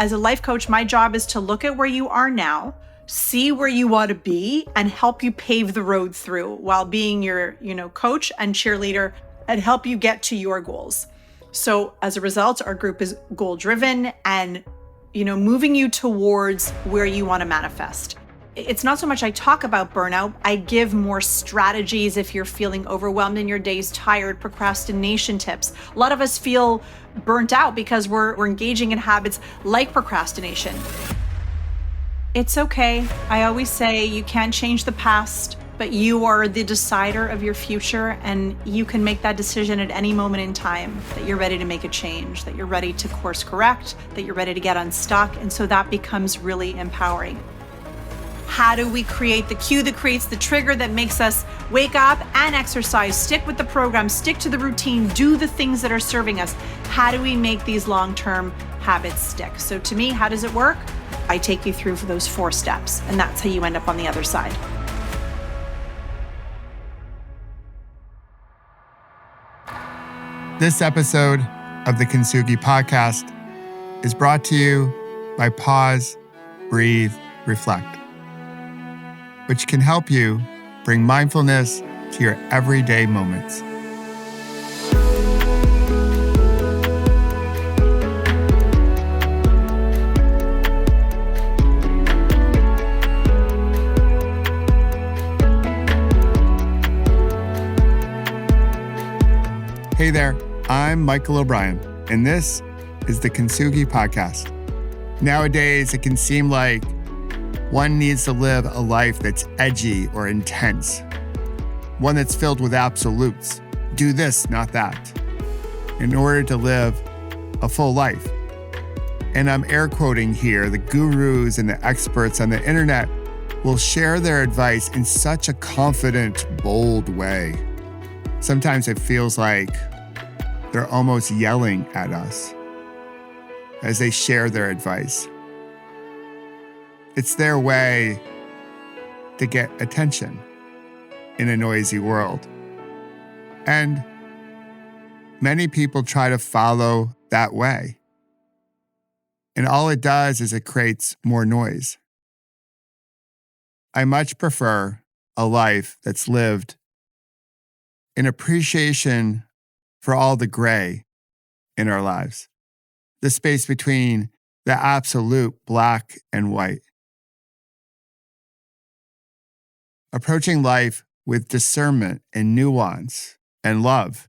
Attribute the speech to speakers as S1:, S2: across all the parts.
S1: As a life coach, my job is to look at where you are now, see where you want to be, and help you pave the road through while being your, coach and cheerleader and help you get to your goals. So as a result, our group is goal driven and, moving you towards where you want to manifest. It's not so much I talk about burnout, I give more strategies if you're feeling overwhelmed in your days, tired, procrastination tips. A lot of us feel burnt out because we're engaging in habits like procrastination. It's okay. I always say you can't change the past, but you are the decider of your future, and you can make that decision at any moment in time that you're ready to make a change, that you're ready to course correct, that you're ready to get unstuck. And so that becomes really empowering. How do we create the cue that creates the trigger that makes us wake up and exercise, stick with the program, stick to the routine, do the things that are serving us? How do we make these long-term habits stick? So to me, how does it work? I take you through those 4 steps, and that's how you end up on the other side.
S2: This episode of the Kintsugi Podcast is brought to you by Pause, Breathe, Reflect, which can help you bring mindfulness to your everyday moments. Hey there, I'm Michael O'Brien, and this is the Kintsugi Podcast. Nowadays, it can seem like one needs to live a life that's edgy or intense, one that's filled with absolutes. Do this, not that, in order to live a full life. And I'm air quoting here, the gurus and the experts on the internet will share their advice in such a confident, bold way. Sometimes it feels like they're almost yelling at us as they share their advice. It's their way to get attention in a noisy world. And many people try to follow that way. And all it does is it creates more noise. I much prefer a life that's lived in appreciation for all the gray in our lives, the space between the absolute black and white. Approaching life with discernment and nuance and love.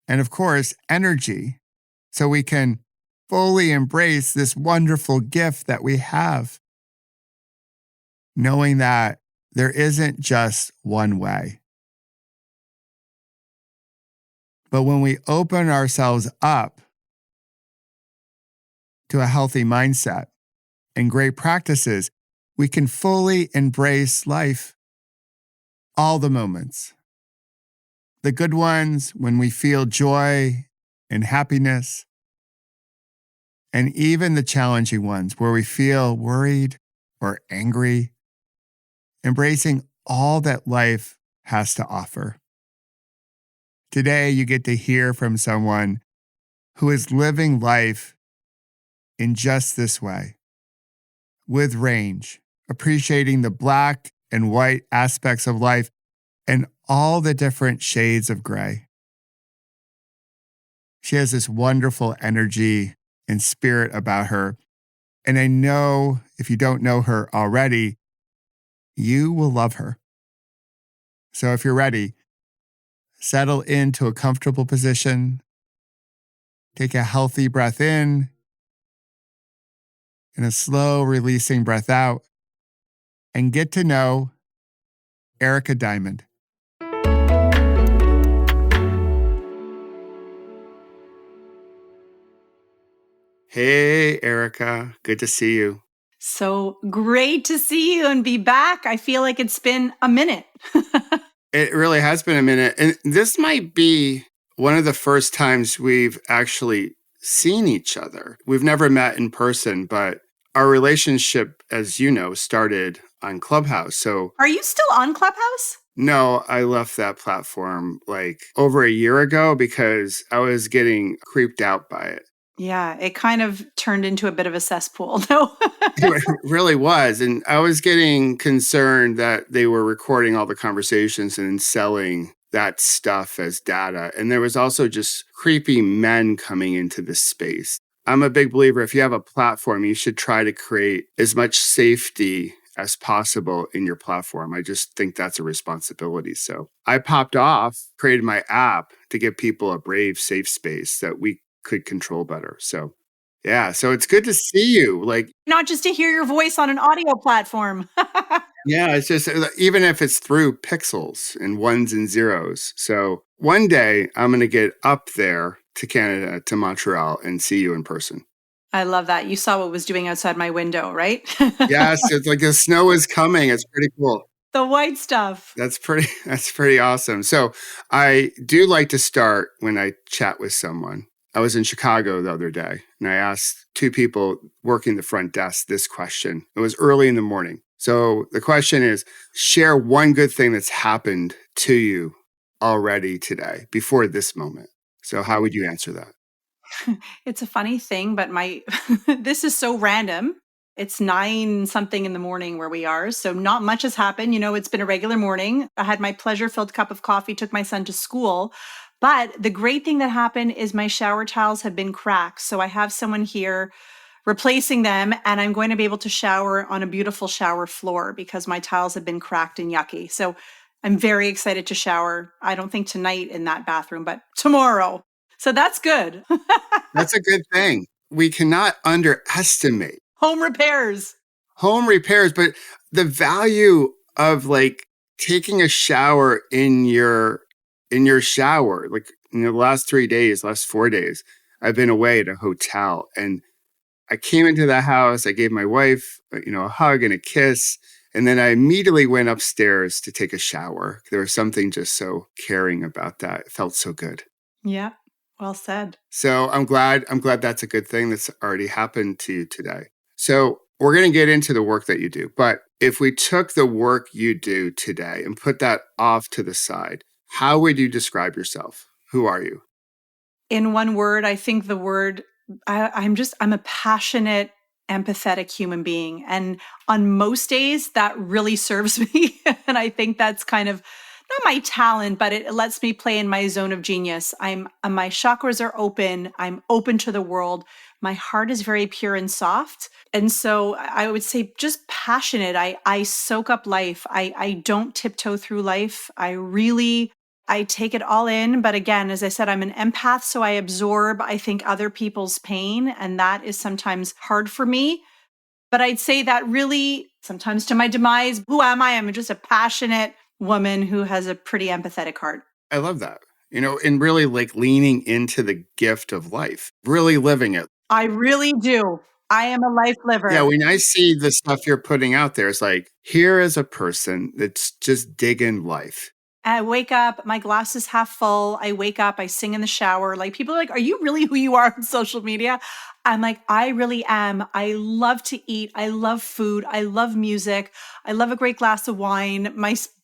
S2: And of course, energy, so we can fully embrace this wonderful gift that we have, knowing that there isn't just one way. But when we open ourselves up to a healthy mindset and great practices, we can fully embrace life, all the moments. The good ones when we feel joy and happiness, and even the challenging ones where we feel worried or angry, embracing all that life has to offer. Today, you get to hear from someone who is living life in just this way, with range, appreciating the black and white aspects of life and all the different shades of gray. She has this wonderful energy and spirit about her. And I know if you don't know her already, you will love her. So if you're ready, settle into a comfortable position. Take a healthy breath in and a slow releasing breath out, and get to know Erica Diamond. Hey, Erica. Good to see you.
S1: So great to see you and be back. I feel like it's been a minute.
S2: It really has been a minute. And this might be one of the first times we've actually seen each other. We've never met in person, but our relationship, as you know, started on Clubhouse. So,
S1: are you still on Clubhouse?
S2: No, I left that platform like over a year ago because I was getting creeped out by it.
S1: Yeah, it kind of turned into a bit of a cesspool, though.
S2: It really was. And I was getting concerned that they were recording all the conversations and selling that stuff as data. And there was also just creepy men coming into this space. I'm a big believer if you have a platform, you should try to create as much safety as possible in your platform. I just think that's a responsibility. So I popped off, created my app to give people a brave, safe space that we could control better. So yeah, so it's good to see you. Like,
S1: Not just to hear your voice on an audio platform.
S2: yeah, it's just even if it's through pixels and ones and zeros. So one day I'm going to get up there to Canada, to Montreal, and see you in person.
S1: I love that. You saw what was doing outside my window, right?
S2: Yes, it's like the snow is coming. It's pretty cool.
S1: The white stuff.
S2: That's pretty awesome. So I do like to start when I chat with someone. I was in Chicago the other day and I asked two people working the front desk this question. It was early in the morning. So the question is, share one good thing that's happened to you already today before this moment. So how would you answer that?
S1: It's a funny thing, but my this is so random. It's 9 something in the morning where we are. So not much has happened. It's been a regular morning. I had my pleasure-filled cup of coffee, took my son to school. But the great thing that happened is my shower tiles have been cracked. So I have someone here replacing them, and I'm going to be able to shower on a beautiful shower floor because my tiles have been cracked and yucky. So I'm very excited to shower. I don't think tonight in that bathroom, but tomorrow. So that's good.
S2: That's a good thing. We cannot underestimate
S1: Home repairs.
S2: home repairs, but the value of like taking a shower in your shower, like the last 3 days, last 4 days, I've been away at a hotel and I came into the house, I gave my wife, a hug and a kiss. And then I immediately went upstairs to take a shower. There was something just so caring about that. It felt so good.
S1: Yeah, well said.
S2: So I'm glad that's a good thing that's already happened to you today. So we're going to get into the work that you do. But if we took the work you do today and put that off to the side, how would you describe yourself? Who are you?
S1: In one word, I think the word I'm a passionate, empathetic human being. And on most days, that really serves me. And I think that's kind of not my talent, but it lets me play in my zone of genius. My chakras are open. I'm open to the world. My heart is very pure and soft. And so I would say just passionate. I soak up life. I don't tiptoe through life. I take it all in. But again, as I said, I'm an empath, so I absorb, I think, other people's pain. And that is sometimes hard for me. But I'd say that really, sometimes to my demise, who am I? I'm just a passionate woman who has a pretty empathetic heart.
S2: I love that. And really like leaning into the gift of life, really living it.
S1: I really do. I am a life
S2: Yeah,
S1: liver.
S2: when I see the stuff you're putting out there, it's like, here is a person that's just digging life.
S1: I wake up, my glass is half full. I wake up, I sing in the shower. Like people are like, are you really who you are on social media? I'm like, I really am. I love to eat. I love food. I love music. I love a great glass of wine.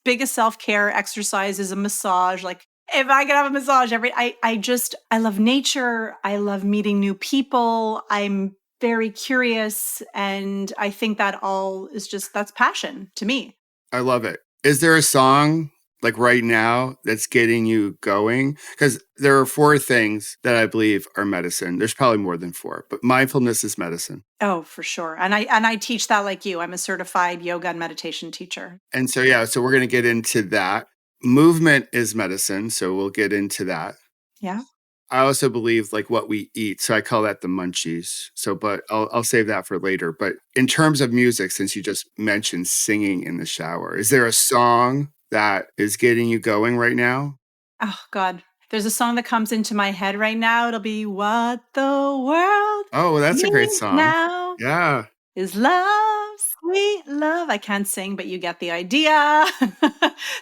S1: Biggest self-care exercise is a massage. Like if I could have a massage I love nature. I love meeting new people. I'm very curious. And I think that all is that's passion to me.
S2: I love it. Is there a song like right now that's getting you going? Because there are 4 things that I believe are medicine. There's probably more than 4, but mindfulness is medicine.
S1: Oh, for sure. And I teach that like you. I'm a certified yoga and meditation teacher.
S2: And so, yeah, so we're going to get into that. Movement is medicine. So we'll get into that.
S1: Yeah.
S2: I also believe like what we eat. So I call that the munchies. So, but I'll save that for later. But in terms of music, since you just mentioned singing in the shower, is there a song that is getting you going right now?
S1: Oh God. There's a song that comes into my head right now. It'll be What the World
S2: Oh, well, that's a great
S1: Needs
S2: song.
S1: Now
S2: Yeah.
S1: is Love, Sweet Love. I can't sing, but you get the idea.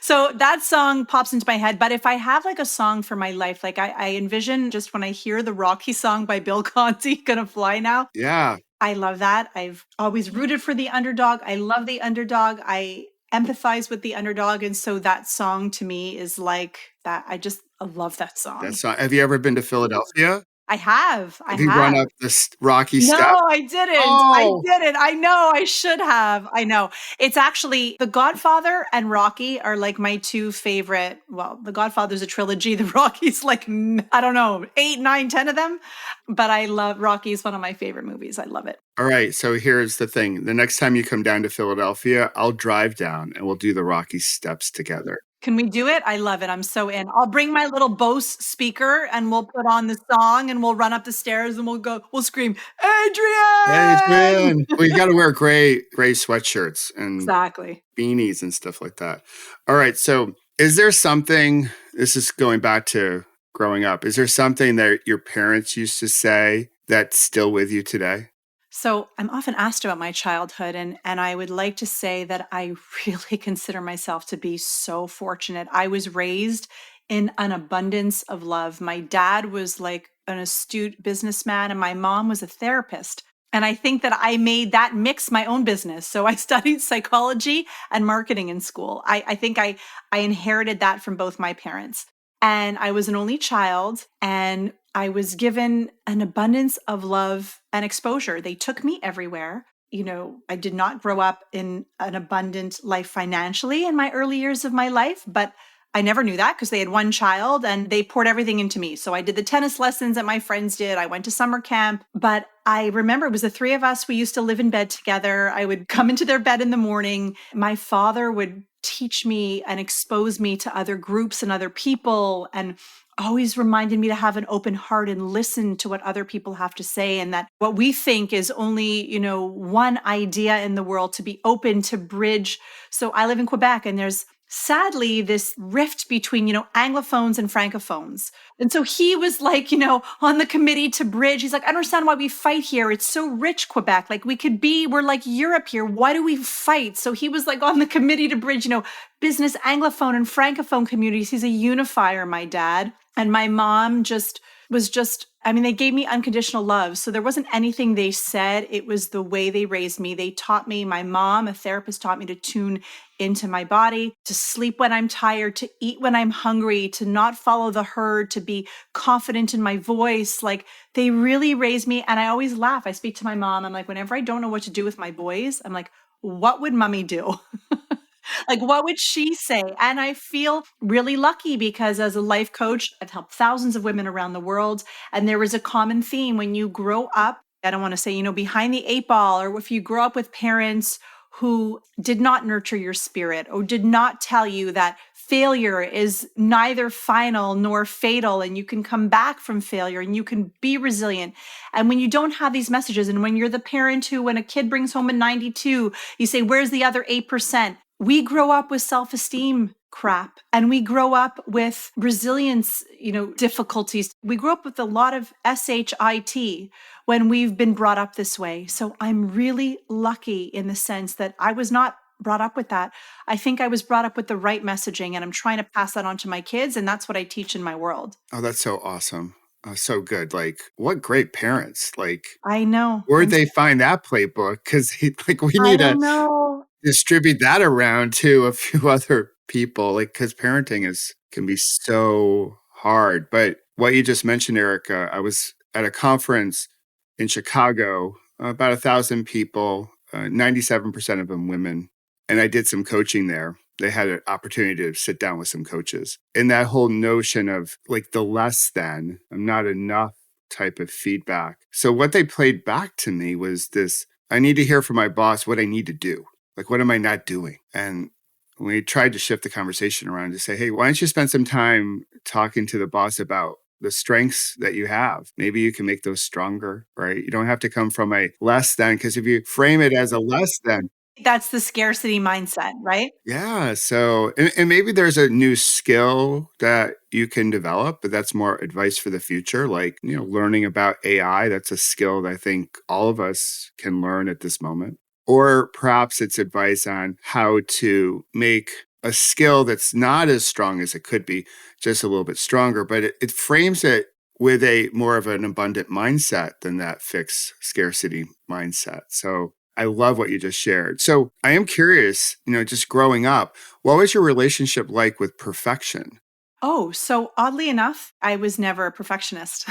S1: So that song pops into my head. But if I have like a song for my life, like I envision just when I hear the Rocky song by Bill Conti, Gonna Fly Now.
S2: Yeah.
S1: I love that. I've always rooted for the underdog. I love the underdog. I empathize with the underdog. And so that song to me is like that. I love that
S2: That
S1: song.
S2: song. Have you ever been to Philadelphia?
S1: I have. I
S2: Have you run
S1: have.
S2: up this rocky
S1: No,
S2: step?
S1: I didn't. I
S2: Oh,
S1: didn't. I know. I should have. I know. It's actually The Godfather and Rocky are like my two favorite. Well, The Godfather's a trilogy. The Rocky's like, I don't know, 8, 9, 10 of them. But I love Rocky is one of my favorite movies. I love it.
S2: all right. So here's the thing. The next time you come down to Philadelphia, I'll drive down and we'll do the rocky steps together.
S1: Can we do it? I love it. I'm so in. I'll bring my little Bose speaker and we'll put on the song and we'll run up the stairs and we'll scream, Adrian!
S2: Adrian, well, you got to wear gray sweatshirts and
S1: Exactly.
S2: beanies and stuff like that. All right. So, is there something, this is going back to growing up, is there something that your parents used to say that's still with you today?
S1: So I'm often asked about my childhood, and I would like to say that I really consider myself to be so fortunate. I was raised in an abundance of love. My dad was like an astute businessman, and my mom was a therapist. And I think that I made that mix my own business. So I studied psychology and marketing in school. I think I inherited that from both my parents. And I was an only child, and I was given an abundance of love and exposure. They took me everywhere. I did not grow up in an abundant life financially in my early years of my life, but I never knew that because they had one child and they poured everything into me. So I did the tennis lessons that my friends did. I went to summer camp, but I remember it was the three of us. We used to live in bed together. I would come into their bed in the morning. My father would teach me and expose me to other groups and other people, and always reminded me to have an open heart and listen to what other people have to say, and that what we think is only, one idea in the world, to be open to bridge. So I live in Quebec, and there's sadly this rift between, Anglophones and Francophones. And so he was like, on the committee to bridge. He's like, I understand why we fight here. It's so rich, Quebec. Like we're like Europe here. Why do we fight? So he was like on the committee to bridge, business Anglophone and Francophone communities. He's a unifier, my dad. And my mom they gave me unconditional love. So there wasn't anything they said. It was the way they raised me. They taught me, my mom, a therapist, taught me to tune into my body, to sleep when I'm tired, to eat when I'm hungry, to not follow the herd, to be confident in my voice. Like they really raised me. And I always laugh. I speak to my mom. I'm like, whenever I don't know what to do with my boys, I'm like, what would mommy do? Like, what would she say? And I feel really lucky because as a life coach, I've helped thousands of women around the world. And there is a common theme when you grow up. I don't want to say, behind the 8 ball, or if you grow up with parents who did not nurture your spirit or did not tell you that failure is neither final nor fatal, and you can come back from failure and you can be resilient. And when you don't have these messages, and when you're the parent who, when a kid brings home a 92, you say, where's the other 8%? We grow up with self-esteem crap, and we grow up with resilience, difficulties. We grow up with a lot of SHIT when we've been brought up this way. So I'm really lucky in the sense that I was not brought up with that. I think I was brought up with the right messaging, and I'm trying to pass that on to my kids. And that's what I teach in my world.
S2: Oh, that's so awesome. So good. Like, what great parents. Like,
S1: I know.
S2: where'd they find that playbook? Because we
S1: I
S2: need to
S1: don't know.
S2: distribute that around to a few other people. Like, because parenting can be so hard. But what you just mentioned, Erica, I was at a conference in Chicago, about 1,000 people, 97% of them women. And I did some coaching there. They had an opportunity to sit down with some coaches. And that whole notion of like the less than, I'm not enough type of feedback. So what they played back to me was this, I need to hear from my boss what I need to do. Like, what am I not doing? And we tried to shift the conversation around to say, hey, why don't you spend some time talking to the boss about the strengths that you have? Maybe you can make those stronger, right? You don't have to come from a less than, because if you frame it as a less than,
S1: That's the scarcity mindset, right?
S2: yeah. So, and maybe there's a new skill that you can develop, but that's more advice for the future. Like, learning about AI, that's a skill that I think all of us can learn at this moment. Or perhaps it's advice on how to make a skill that's not as strong as it could be, just a little bit stronger, but it frames it with a more of an abundant mindset than that fixed scarcity mindset. So I love what you just shared. So I am curious, just growing up, what was your relationship like with perfection?
S1: Oh, so oddly enough, I was never a perfectionist.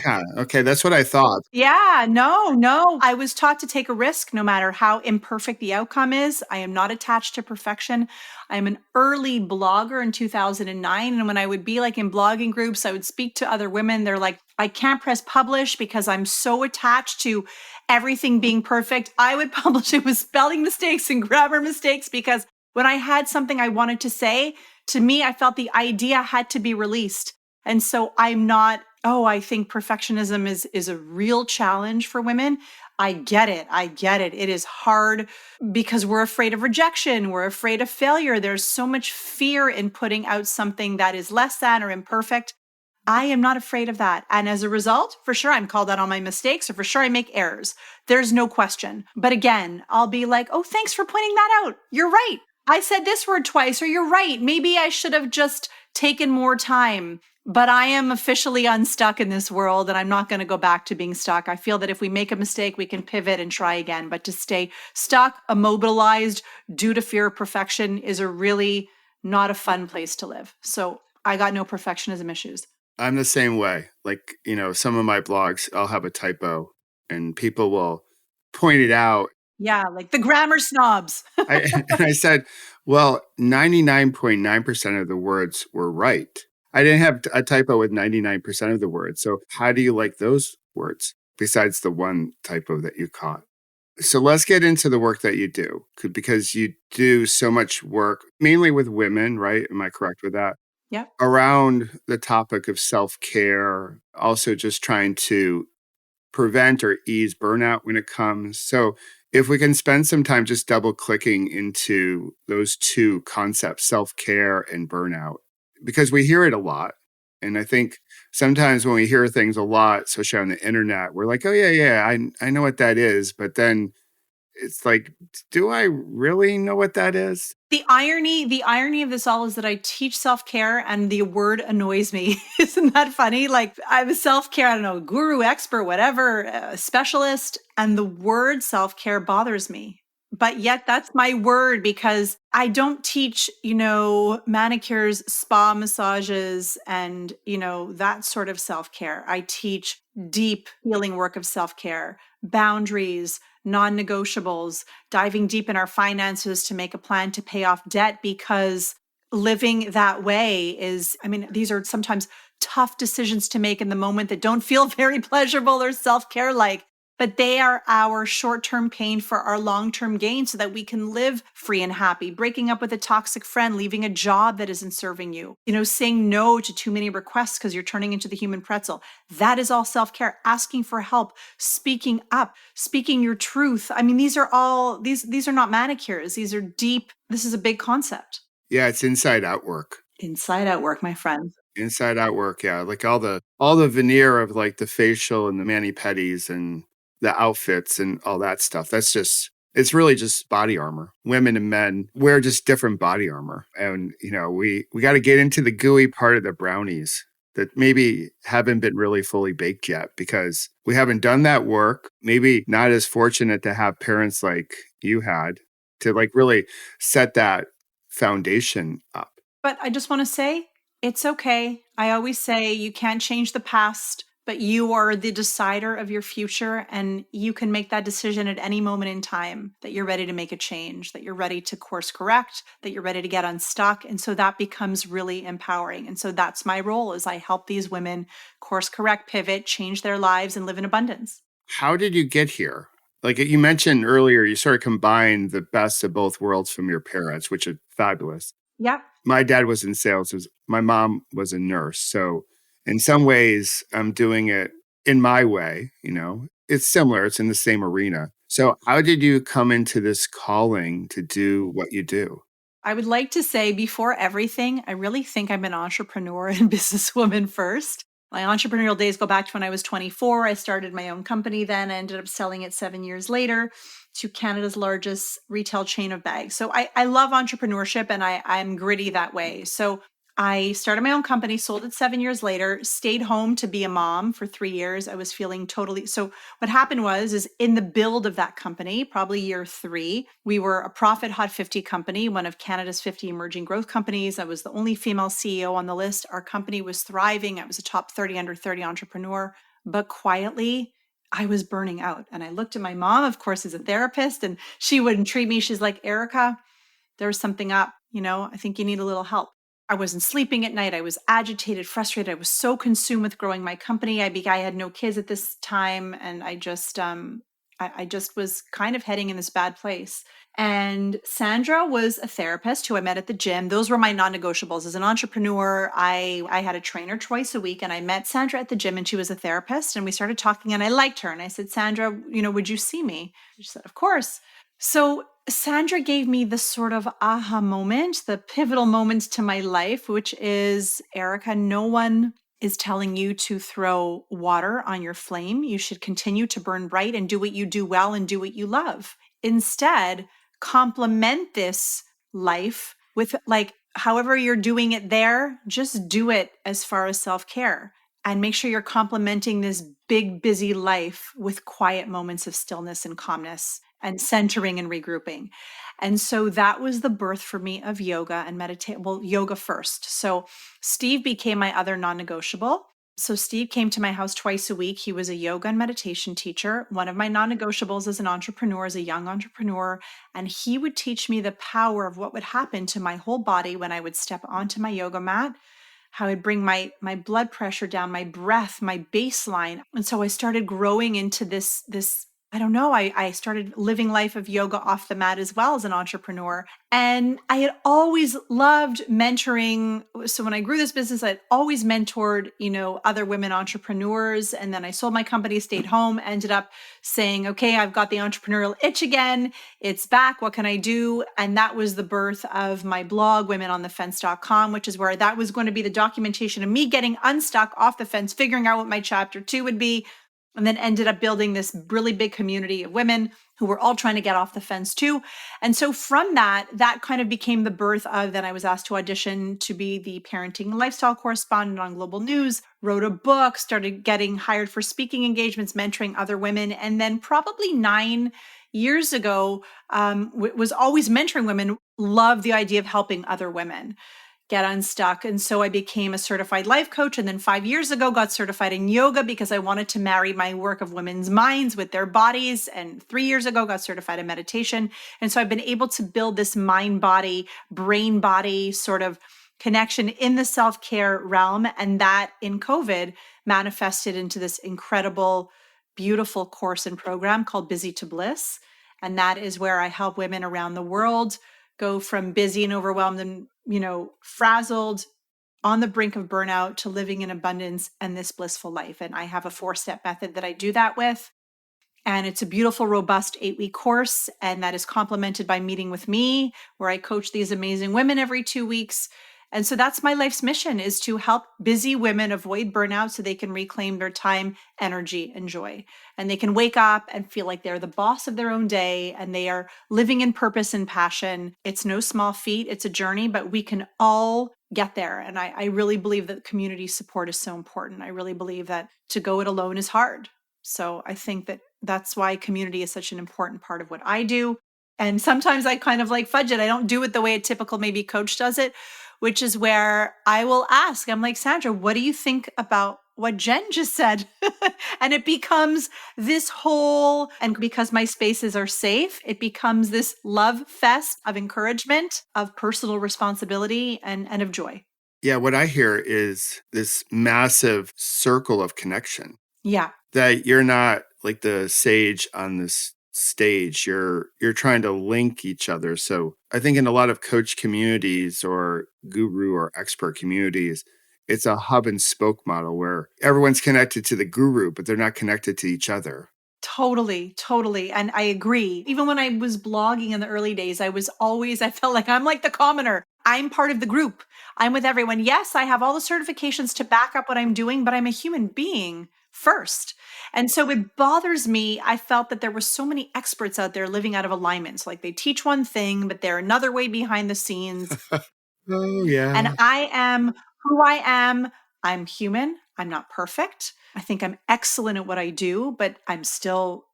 S2: Yeah. Okay. That's what I thought.
S1: Yeah, no, no. I was taught to take a risk no matter how imperfect the outcome is. I am not attached to perfection. I'm an early blogger in 2009. And when I would be like in blogging groups, I would speak to other women. They're like, I can't press publish because I'm so attached to everything being perfect. I would publish it with spelling mistakes and grammar mistakes because when I had something I wanted to say, to me, I felt the idea had to be released. And so I'm not, oh, I think perfectionism is a real challenge for women. I get it. I get it. It is hard because we're afraid of rejection. We're afraid of failure. There's so much fear in putting out something that is less than or imperfect. I am not afraid of that. And as a result, for sure, I'm called out on my mistakes or for sure I make errors. There's no question. But again, I'll be like, oh, thanks for pointing that out. You're right. I said this word twice, or you're right. Maybe I should have just taken more time. But I am officially unstuck in this world and I'm not going to go back to being stuck. I feel that if we make a mistake, we can pivot and try again. But to stay stuck, immobilized due to fear of perfection is a really not a fun place to live. So I got no perfectionism issues.
S2: I'm the same way. Like, some of my blogs, I'll have a typo and people will point it out.
S1: Yeah, like the grammar snobs.
S2: And I said, well, 99.9% of the words were right. I didn't have a typo with 99% of the words. So how do you like those words besides the one typo that you caught? So let's get into the work that you do because you do so much work, mainly with women, right? Am I correct with that?
S1: Yeah.
S2: Around the topic of self-care, also just trying to prevent or ease burnout when it comes. So if we can spend some time just double clicking into those two concepts, self-care and burnout, because we hear it a lot. And I think sometimes when we hear things a lot, especially on the internet, we're like, oh yeah, I know what that is. But then it's like, do I really know what that is?
S1: The irony of this all is that I teach self-care and the word annoys me. Isn't that funny? Like I'm a self-care, I don't know, guru, expert, whatever, specialist, and the word self-care bothers me. But yet that's my word because I don't teach, manicures, spa massages, and, that sort of self-care. I teach deep healing work of self-care, boundaries, non-negotiables, diving deep in our finances to make a plan to pay off debt because living that way these are sometimes tough decisions to make in the moment that don't feel very pleasurable or self-care like, but they are our short-term pain for our long-term gain so that we can live free and happy, breaking up with a toxic friend, leaving a job that isn't serving you, saying no to too many requests because you're turning into the human pretzel. That is all self-care, asking for help, speaking up, speaking your truth. These are all, these are not manicures. These are deep, this is a big concept.
S2: Yeah, it's inside out work.
S1: Inside out work, my friend.
S2: Inside out work, yeah. Like all the veneer of like the facial and the mani-pedis and the outfits and all that stuff. It's really just body armor. Women and men wear just different body armor. And, we got to get into the gooey part of the brownies that maybe haven't been really fully baked yet because we haven't done that work. Maybe not as fortunate to have parents like you had to like really set that foundation up.
S1: But I just want to say, it's okay. I always say you can't change the past, but you are the decider of your future. And you can make that decision at any moment in time that you're ready to make a change, that you're ready to course correct, that you're ready to get unstuck. And so that becomes really empowering. And so that's my role is I help these women course correct, pivot, change their lives and live in abundance.
S2: How did you get here? Like you mentioned earlier, you sort of combined the best of both worlds from your parents, which is fabulous.
S1: Yeah.
S2: My dad was in sales. My mom was a nurse. So in some ways, I'm doing it in my way. It's similar. It's in the same arena. So how did you come into this calling to do what you do?
S1: I would like to say before everything, I really think I'm an entrepreneur and businesswoman first. My entrepreneurial days go back to when I was 24. I started my own company then. I ended up selling it 7 years later to Canada's largest retail chain of bags. So I love entrepreneurship and I'm gritty that way. So I started my own company, sold it 7 years later, stayed home to be a mom for 3 years. I was feeling totally. So what happened is in the build of that company, probably year 3, we were a Profit Hot 50 company, one of Canada's 50 emerging growth companies. I was the only female CEO on the list. Our company was thriving. I was a top 30 under 30 entrepreneur, but quietly I was burning out. And I looked at my mom, of course, as a therapist, and she wouldn't treat me. She's like, Erica, there's something up, I think you need a little help. I wasn't sleeping at night. I was agitated, frustrated. I was so consumed with growing my company. I had no kids at this time. And I just was kind of heading in this bad place. And Sandra was a therapist who I met at the gym. Those were my non-negotiables. As an entrepreneur, I had a trainer twice a week, and I met Sandra at the gym, and she was a therapist, and we started talking, and I liked her. And I said, Sandra, would you see me? She said, of course. So Sandra gave me the sort of aha moment, the pivotal moment to my life, which is, Erica, no one is telling you to throw water on your flame. You should continue to burn bright and do what you do well and do what you love. Instead, complement this life with, like, however you're doing it there, just do it as far as self-care. And make sure you're complementing this big, busy life with quiet moments of stillness and calmness and centering and regrouping. And so that was the birth for me of yoga and meditation. Well, yoga first. So Steve became my other non-negotiable. So Steve came to my house twice a week. He was a yoga and meditation teacher. One of my non-negotiables as an entrepreneur, as a young entrepreneur. And he would teach me the power of what would happen to my whole body when I would step onto my yoga mat, how I'd bring my blood pressure down, my breath, my baseline. And so I started growing into this I don't know, I started living life of yoga off the mat as well as an entrepreneur. And I had always loved mentoring. So when I grew this business, I'd always mentored, other women entrepreneurs. And then I sold my company, stayed home, ended up saying, okay, I've got the entrepreneurial itch again. It's back. What can I do? And that was the birth of my blog, womenonthefence.com, which is where that was going to be the documentation of me getting unstuck off the fence, figuring out what my chapter 2 would be. And then ended up building this really big community of women who were all trying to get off the fence too. And so from that kind of became the birth of, then I was asked to audition to be the parenting and lifestyle correspondent on Global News, wrote a book, started getting hired for speaking engagements, mentoring other women. And then probably 9 years ago, was always mentoring women, loved the idea of helping other women get unstuck. And so I became a certified life coach. And then 5 years ago, got certified in yoga because I wanted to marry my work of women's minds with their bodies. And 3 years ago, got certified in meditation. And so I've been able to build this mind body, brain body sort of connection in the self-care realm. And that in COVID manifested into this incredible, beautiful course and program called Busy to Bliss. And that is where I help women around the world go from busy and overwhelmed and, frazzled, on the brink of burnout, to living in abundance and this blissful life. And I have a 4-step method that I do that with. And it's a beautiful, robust 8-week course. And that is complemented by meeting with me, where I coach these amazing women every 2 weeks. And so that's my life's mission, is to help busy women avoid burnout so they can reclaim their time, energy, and joy. And they can wake up and feel like they're the boss of their own day and they are living in purpose and passion. It's no small feat. It's a journey, but we can all get there. And I really believe that community support is so important. I really believe that to go it alone is hard. So I think that that's why community is such an important part of what I do. And sometimes I kind of like fudge it. I don't do it the way a typical maybe coach does it, which is where I will ask, I'm like, Sandra, what do you think about what Jen just said? And it becomes this whole, and because my spaces are safe, it becomes this love fest of encouragement, of personal responsibility, and of joy.
S2: Yeah, what I hear is this massive circle of connection.
S1: Yeah.
S2: That you're not like the sage on this stage. You're trying to link each other. So I think in a lot of coach communities or guru or expert communities, it's a hub and spoke model where everyone's connected to the guru, but they're not connected to each other.
S1: Totally. And I agree. Even when I was blogging in the early days, I felt like I'm like the commoner. I'm part of the group. I'm with everyone. Yes, I have all the certifications to back up what I'm doing, but I'm a human being first. And so it bothers me. I felt that there were so many experts out there living out of alignments. Like they teach one thing, but they're another way behind the scenes.
S2: Oh, yeah.
S1: And I am who I am. I'm human. I'm not perfect. I think I'm excellent at what I do, but I'm still,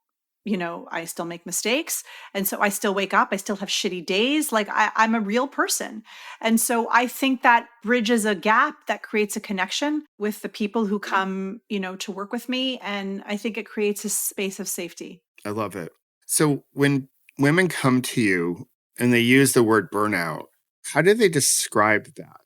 S1: I still make mistakes. And so I still wake up. I still have shitty days. Like I'm a real person. And so I think that bridges a gap that creates a connection with the people who come, to work with me. And I think it creates a space of safety.
S2: I love it. So when women come to you and they use the word burnout, how do they describe that?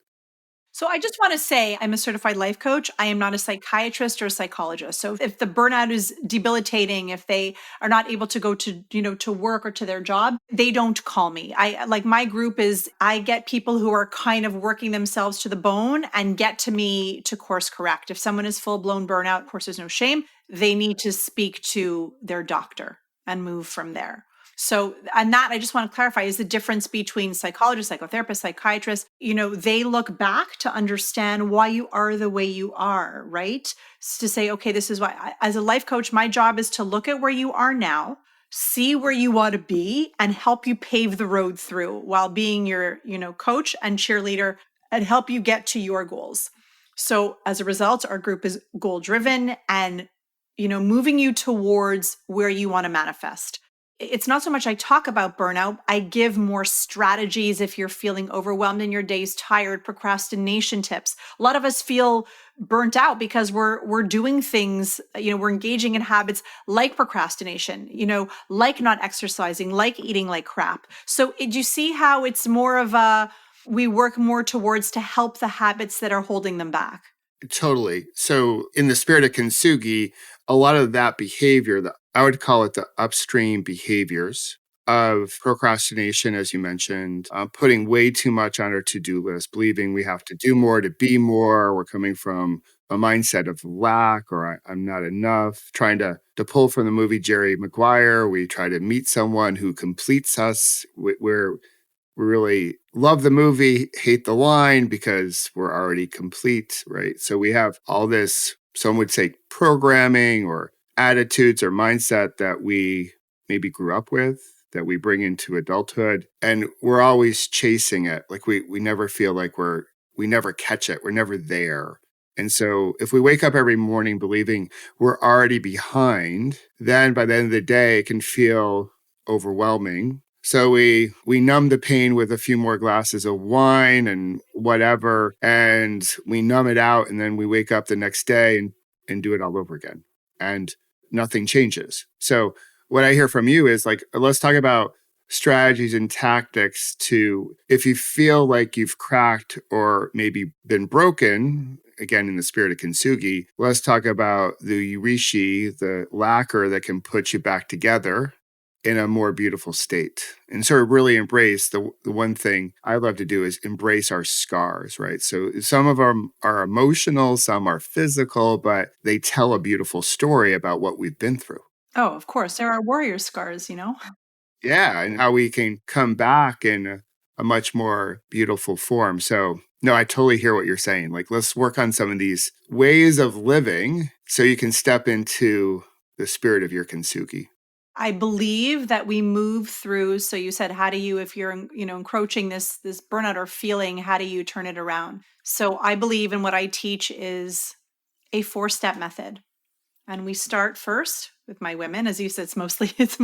S1: So I just want to say I'm a certified life coach. I am not a psychiatrist or a psychologist. So if the burnout is debilitating, if they are not able to go to, to work or to their job, they don't call me. I like my group is I get people who are kind of working themselves to the bone and get to me to course correct. If someone is full blown burnout, of course there's no shame. They need to speak to their doctor and move from there. So, and that I just want to clarify is the difference between psychologists, psychotherapists, psychiatrists. They look back to understand why you are the way you are, right? To say, okay, this is why, as a life coach, my job is to look at where you are now, see where you want to be, and help you pave the road through while being your, coach and cheerleader and help you get to your goals. So, as a result, our group is goal driven and, moving you towards where you want to manifest. It's not so much I talk about burnout. I give more strategies if you're feeling overwhelmed in your days, tired, procrastination tips. A lot of us feel burnt out because we're doing things, we're engaging in habits like procrastination, like not exercising, like eating like crap. So do you see how it's more of we work more towards to help the habits that are holding them back?
S2: Totally. So, in the spirit of Kintsugi, a lot of that behavior, I would call it the upstream behaviors of procrastination, as you mentioned, putting way too much on our to do list, believing we have to do more to be more. We're coming from a mindset of lack or I'm not enough, trying to pull from the movie Jerry Maguire. We try to meet someone who completes us. We really love the movie, hate the line because we're already complete, right? So we have all this, some would say programming or attitudes or mindset that we maybe grew up with, that we bring into adulthood. And we're always chasing it. Like we never feel like we never catch it. We're never there. And so if we wake up every morning believing we're already behind, then by the end of the day, it can feel overwhelming. So we numb the pain with a few more glasses of wine and whatever, and we numb it out, and then we wake up the next day and do it all over again. And nothing changes. So what I hear from you is like, let's talk about strategies and tactics to, if you feel like you've cracked or maybe been broken, again, in the spirit of Kintsugi, let's talk about the rishi, the lacquer that can put you back together in a more beautiful state. And sort of really embrace the one thing I love to do is embrace our scars, right? So some of them are emotional, some are physical, but they tell a beautiful story about what we've been through.
S1: Oh, of course. There are warrior scars,
S2: Yeah, and how we can come back in a much more beautiful form. So, no, I totally hear what you're saying. Like, let's work on some of these ways of living so you can step into the spirit of your Kintsugi.
S1: I believe that we move through. So you said, how do you, if you're, encroaching this burnout or feeling, how do you turn it around? So I believe in what I teach is a 4-step method. And we start first with my women. As you said, it's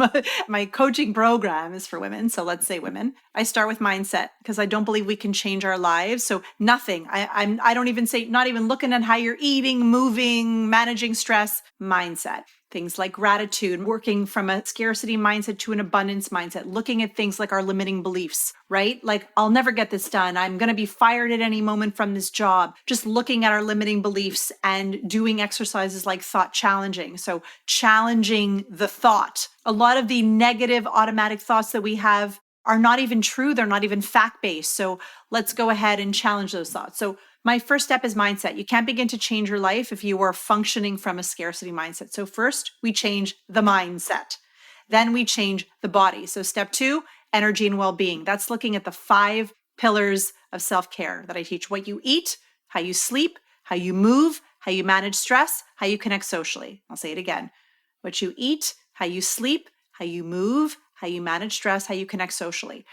S1: my coaching program is for women. So let's say women. I start with mindset because I don't believe we can change our lives. So nothing. I don't even say, not even looking at how you're eating, moving, managing stress, mindset. Things like gratitude, working from a scarcity mindset to an abundance mindset, looking at things like our limiting beliefs, right? Like, I'll never get this done. I'm going to be fired at any moment from this job. Just looking at our limiting beliefs and doing exercises like thought challenging. So challenging the thought. A lot of the negative automatic thoughts that we have are not even true. They're not even fact-based. So let's go ahead and challenge those thoughts. So my first step is mindset. You can't begin to change your life if you are functioning from a scarcity mindset. So first, we change the mindset. Then we change the body. So step 2, energy and well-being. That's looking at the 5 pillars of self-care that I teach. What you eat, how you sleep, how you move, how you manage stress, how you connect socially. I'll say it again. What you eat, how you sleep, how you move, how you manage stress, how you connect socially.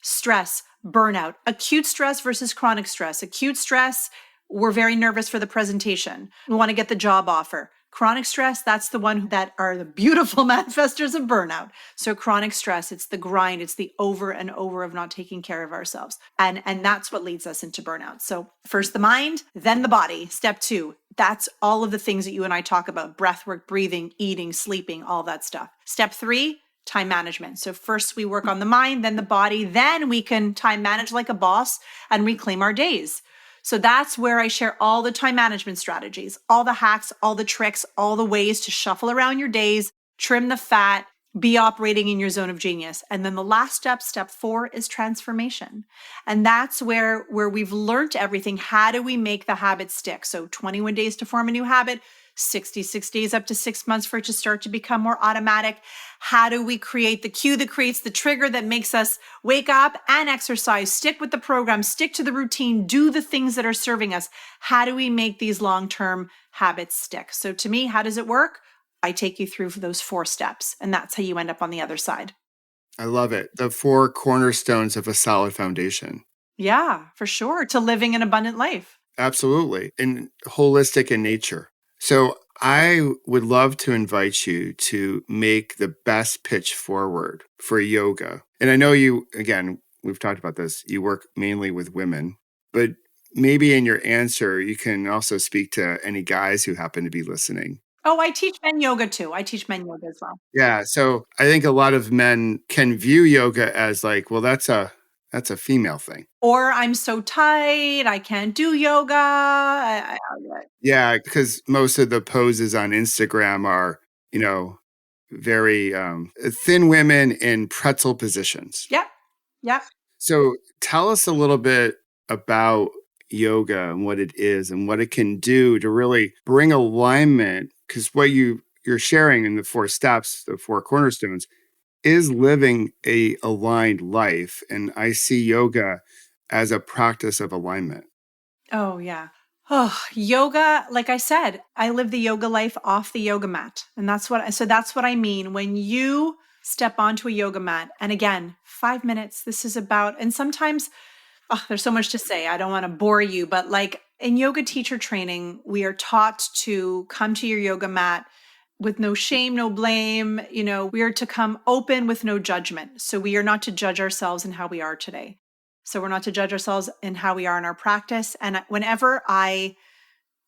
S1: Stress, burnout, acute stress versus chronic stress. Acute stress, we're very nervous for the presentation. We want to get the job offer. Chronic stress, that's the one that are the beautiful manifestors of burnout. So chronic stress, it's the grind, it's the over and over of not taking care of ourselves. And that's what leads us into burnout. So first the mind, then the body. Step 2, that's all of the things that you and I talk about: breath work, breathing, eating, sleeping, all that stuff. Step 3, time management. So first we work on the mind, then the body, then we can time manage like a boss and reclaim our days. So that's where I share all the time management strategies, all the hacks, all the tricks, all the ways to shuffle around your days, trim the fat, be operating in your zone of genius. And then the last step, step 4, is transformation. And that's where we've learned everything. How do we make the habit stick? So 21 days to form a new habit, 66 days up to 6 months for it to start to become more automatic. How do we create the cue that creates the trigger that makes us wake up and exercise, stick with the program, stick to the routine, do the things that are serving us? How do we make these long-term habits stick? So to me, how does it work? I take you through those 4 steps, and that's how you end up on the other side.
S2: I love it. The 4 cornerstones of a solid foundation.
S1: Yeah, for sure. To living an abundant life.
S2: Absolutely. And holistic in nature. So I would love to invite you to make the best pitch forward for yoga. And I know you, again, we've talked about this, you work mainly with women, but maybe in your answer, you can also speak to any guys who happen to be listening.
S1: Oh, I teach men yoga too. I teach men yoga as well.
S2: Yeah. So I think a lot of men can view yoga as like, well, that's a female thing.
S1: Or I'm so tight, I can't do yoga.
S2: Yeah, because most of the poses on Instagram are, very thin women in pretzel positions.
S1: Yep. Yep.
S2: So tell us a little bit about yoga and what it is and what it can do to really bring alignment. Because what you're sharing in the 4 steps, the 4 cornerstones, is living a aligned life. And I see yoga as a practice of alignment.
S1: Oh, yeah. Oh, yoga, like I said, I live the yoga life off the yoga mat. And that's what I mean. When you step onto a yoga mat, and again, 5 minutes, this is about, and sometimes, there's so much to say. I don't want to bore you, but like in yoga teacher training, we are taught to come to your yoga mat with no shame, no blame. We are to come open with no judgment. So we are not to judge ourselves in how we are today. So we're not to judge ourselves in how we are in our practice. And whenever I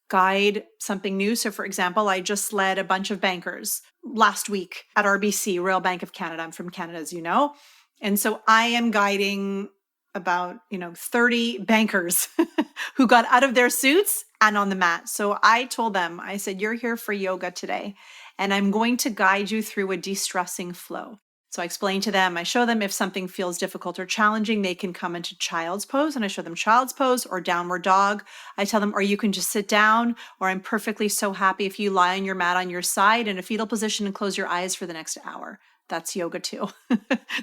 S1: guide something new, so for example, I just led a bunch of bankers last week at RBC, Royal Bank of Canada. I'm from Canada, as you know. And so I am guiding about, 30 bankers who got out of their suits and on the mat. So I told them, I said, you're here for yoga today, and I'm going to guide you through a de-stressing flow. So I explain to them, I show them if something feels difficult or challenging, they can come into child's pose, and I show them child's pose or downward dog. I tell them, or you can just sit down, or I'm perfectly so happy if you lie on your mat on your side in a fetal position and close your eyes for the next hour. That's yoga too.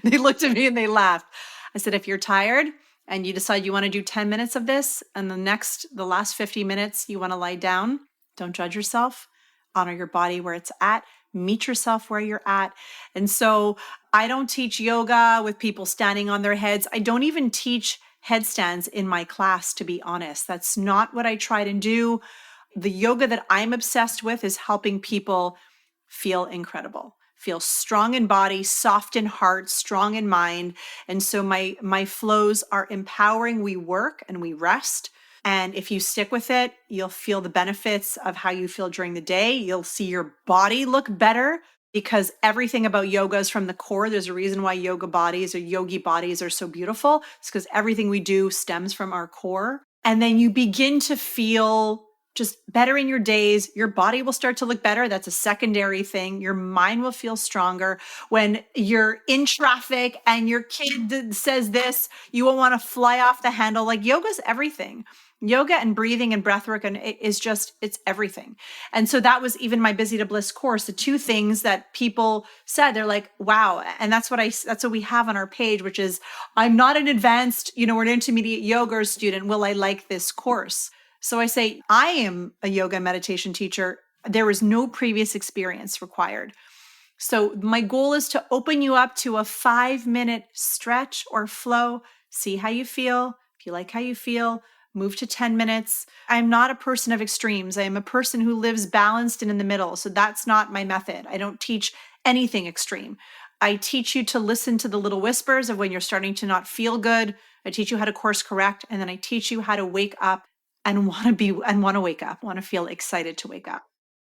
S1: They looked at me and they laughed. I said, if you're tired and you decide you want to do 10 minutes of this, and the last 50 minutes you want to lie down, don't judge yourself, honor your body where it's at, meet yourself where you're at. And so I don't teach yoga with people standing on their heads. I don't even teach headstands in my class, to be honest. That's not what I try to do. The yoga that I'm obsessed with is helping people feel incredible, feel strong in body, soft in heart, strong in mind. And so my flows are empowering. We work and we rest. And if you stick with it, you'll feel the benefits of how you feel during the day. You'll see your body look better, because everything about yoga is from the core. There's a reason why yoga bodies or yogi bodies are so beautiful. It's because everything we do stems from our core. And then you begin to feel just better in your days. Your body will start to look better. That's a secondary thing. Your mind will feel stronger. When you're in traffic and your kid says this, you will want to fly off the handle. Like, yoga's everything. Yoga and breathing and breath work, and it's everything. And so that was even my Busy to Bliss course. The 2 things that people said, they're like, wow. And that's what we have on our page, which is, I'm not an advanced, or an intermediate yoga student. Will I like this course? So I say, I am a yoga and meditation teacher. There was no previous experience required. So my goal is to open you up to a 5-minute stretch or flow. See how you feel. If you like how you feel, move to 10 minutes. I'm not a person of extremes. I am a person who lives balanced and in the middle. So that's not my method. I don't teach anything extreme. I teach you to listen to the little whispers of when you're starting to not feel good. I teach you how to course correct. And then I teach you how to wake up and want to wake up, want to feel excited to wake up.